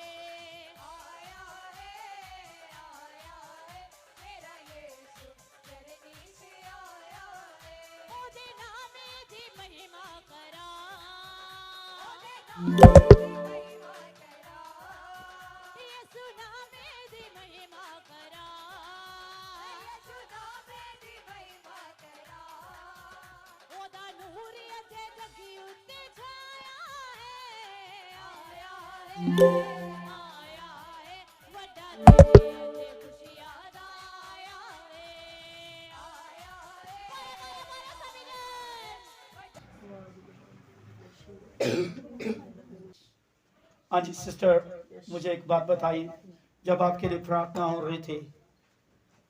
मेरा यीशु चरनी की आया है ओदे नामे दी महिमा करा ओदे नामे दी महिमा करा यीशु नामे दी महिमा करा यीशु नामे दी महिमा करा ओदा नूर अजे जगी उत्ते छाया है वड्डा दिन अजे खुशियां दा आया है हाँ जी सिस्टर, मुझे एक बात बताइए, जब आपके लिए प्रार्थना हो रही थी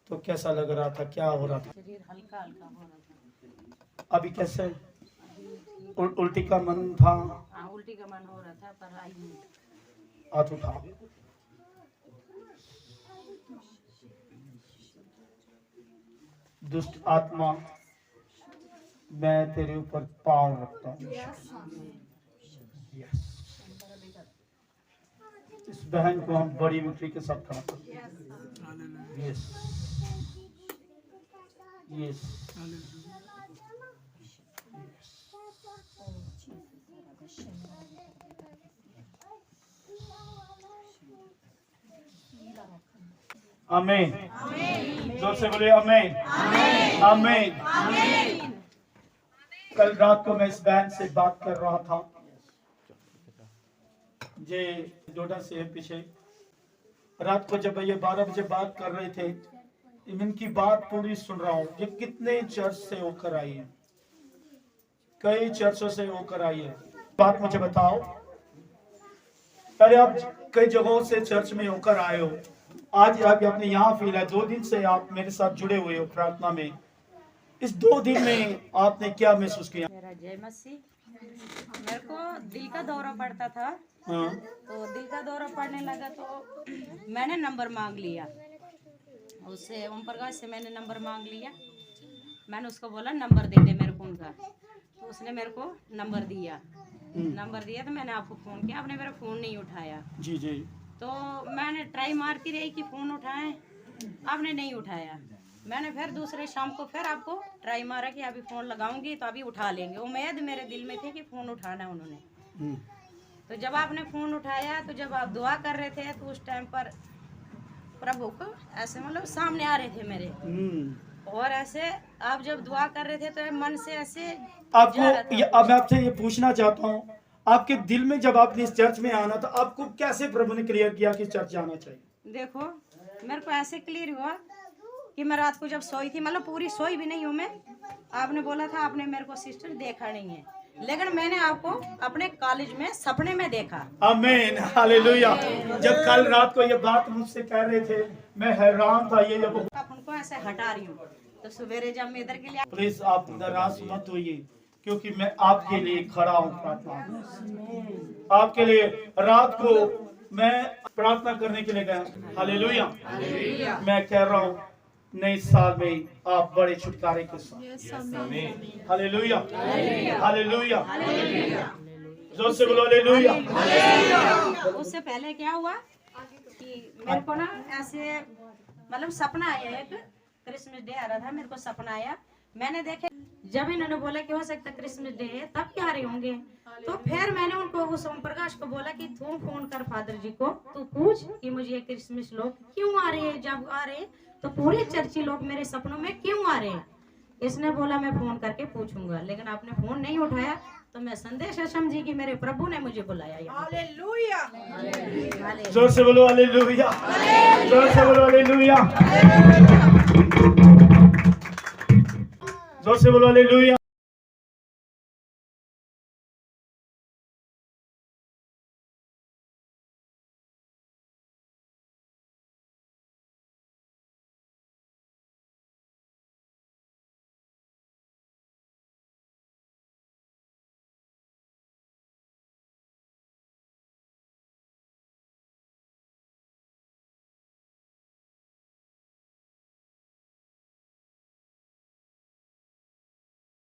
तो कैसा लग रहा था, क्या हो रहा था? शरीर हल्का हल्का हो रहा था। अभी कैसे? उल्टी का मन था? हाँ, उल्टी का मन हो रहा था पर आई नहीं। हाथ उठाओ। दुष्ट आत्मा, मैं तेरे ऊपर पाँव रखता हूँ। Yes. इस बहन को हम बड़ी विक्ट्री के साथ खड़ा करते हैं। Yes. Yes. आमीन। जोर से बोलिए आमीन। आमीन। कल रात को मैं इस बहन से बात कर रहा था, जे जोड़ा से है पीछे। रात को जब ये 12 बजे बात कर रहे थे, इनकी बात पूरी सुन रहा हूँ। ये कितने चर्च से होकर आई है, कई चर्चों से होकर आई है। बात मुझे बताओ, पहले आप कई जगहों से चर्च में होकर आए हो, आज आप अपने यहाँ फील है। 2 दिन से आप मेरे साथ जुड़े हुए हो प्रार्थना में। इस 2 दिन में आपने क्या महसूस किया? मेरा जय मसीह। मेरे को दिल का दौरा पड़ता था। हाँ। तो दिल का दौरा पड़ने लगा तो मैंने नंबर मांग लिया उससे, ओम प्रकाश से मैंने नंबर मांग लिया। मैंने उसको बोला नंबर दे दे मेरे को उनका, तो उसने मेरे को नंबर दिया। तो मैंने आपको फ़ोन किया, आपने मेरा फ़ोन नहीं उठाया। जी जी। तो मैंने ट्राई मारती रही कि फ़ोन उठाएं, आपने नहीं उठाया। मैंने फिर दूसरे शाम को फिर आपको ट्राई मारा कि अभी फ़ोन लगाऊंगी तो अभी उठा लेंगे। उम्मीद मेरे दिल में थी कि फ़ोन उठाना उन्होंने। तो जब आपने फ़ोन उठाया, तो जब आप दुआ कर रहे थे तो उस टाइम पर प्रभु को ऐसे मतलब सामने आ रहे थे मेरे, और ऐसे आप जब दुआ कर रहे थे तो मन से ऐसे आपको अब मैं आपसे ये पूछना चाहता हूँ, आपके दिल में जब आपने इस चर्च में आना था, आपको कैसे प्रभु ने क्लियर किया कि चर्च जाना चाहिए? देखो, मेरे को ऐसे क्लियर हुआ कि मैं रात को जब सोई थी, मतलब पूरी सोई भी नहीं हूँ मैं। आपने बोला था आपने मेरे को सिस्टर देखा नहीं है, लेकिन मैंने आपको अपने कॉलेज में सपने में देखा। आमीन, हालेलुया। जब कल रात को ये बात मुझसे कह रहे थे, मैं हैरान था। ये जब आप उनको ऐसे हटा रही हूँ, तो सवेरे जब मैं इधर के लिए, प्लीज आप नाराज मत होइए, क्योंकि मैं आपके लिए खड़ा हूँ प्रार्थना। आपके लिए रात को मैं प्रार्थना करने के लिए गया। हालेलुया। मैं कह रहा हूँ नए साल में आप बड़े छुटकारे के साथ। हालेलुया, हालेलुया, जोर से बोलो हालेलुया। उससे पहले क्या हुआ कि मेरे को ना ऐसे मतलब सपना आया, एक क्रिसमस डे आ रहा था, मेरे को सपना आया। मैंने देखे जब इन्होंने बोला कि हो सकता है क्रिसमस डे है तब क्या आ रहे होंगे, तो फिर मैंने उनको उस ओम प्रकाश को बोला कि तू फोन कर फादर जी को, तू पूछ कि मुझे ये क्रिसमस लोग क्यों आ रहे हैं, जब आ रहे हैं तो पूरे चर्ची लोग मेरे सपनों में क्यों आ रहे हैं। इसने बोला मैं फोन करके पूछूंगा, लेकिन आपने फोन नहीं उठाया, तो मैं संदेश समझी कि मेरे प्रभु ने मुझे बुलाया। हालेलुया, जोर से बोलो हालेलुया, जोर से बोलो हालेलुया, जोर से बोलो हालेलुया।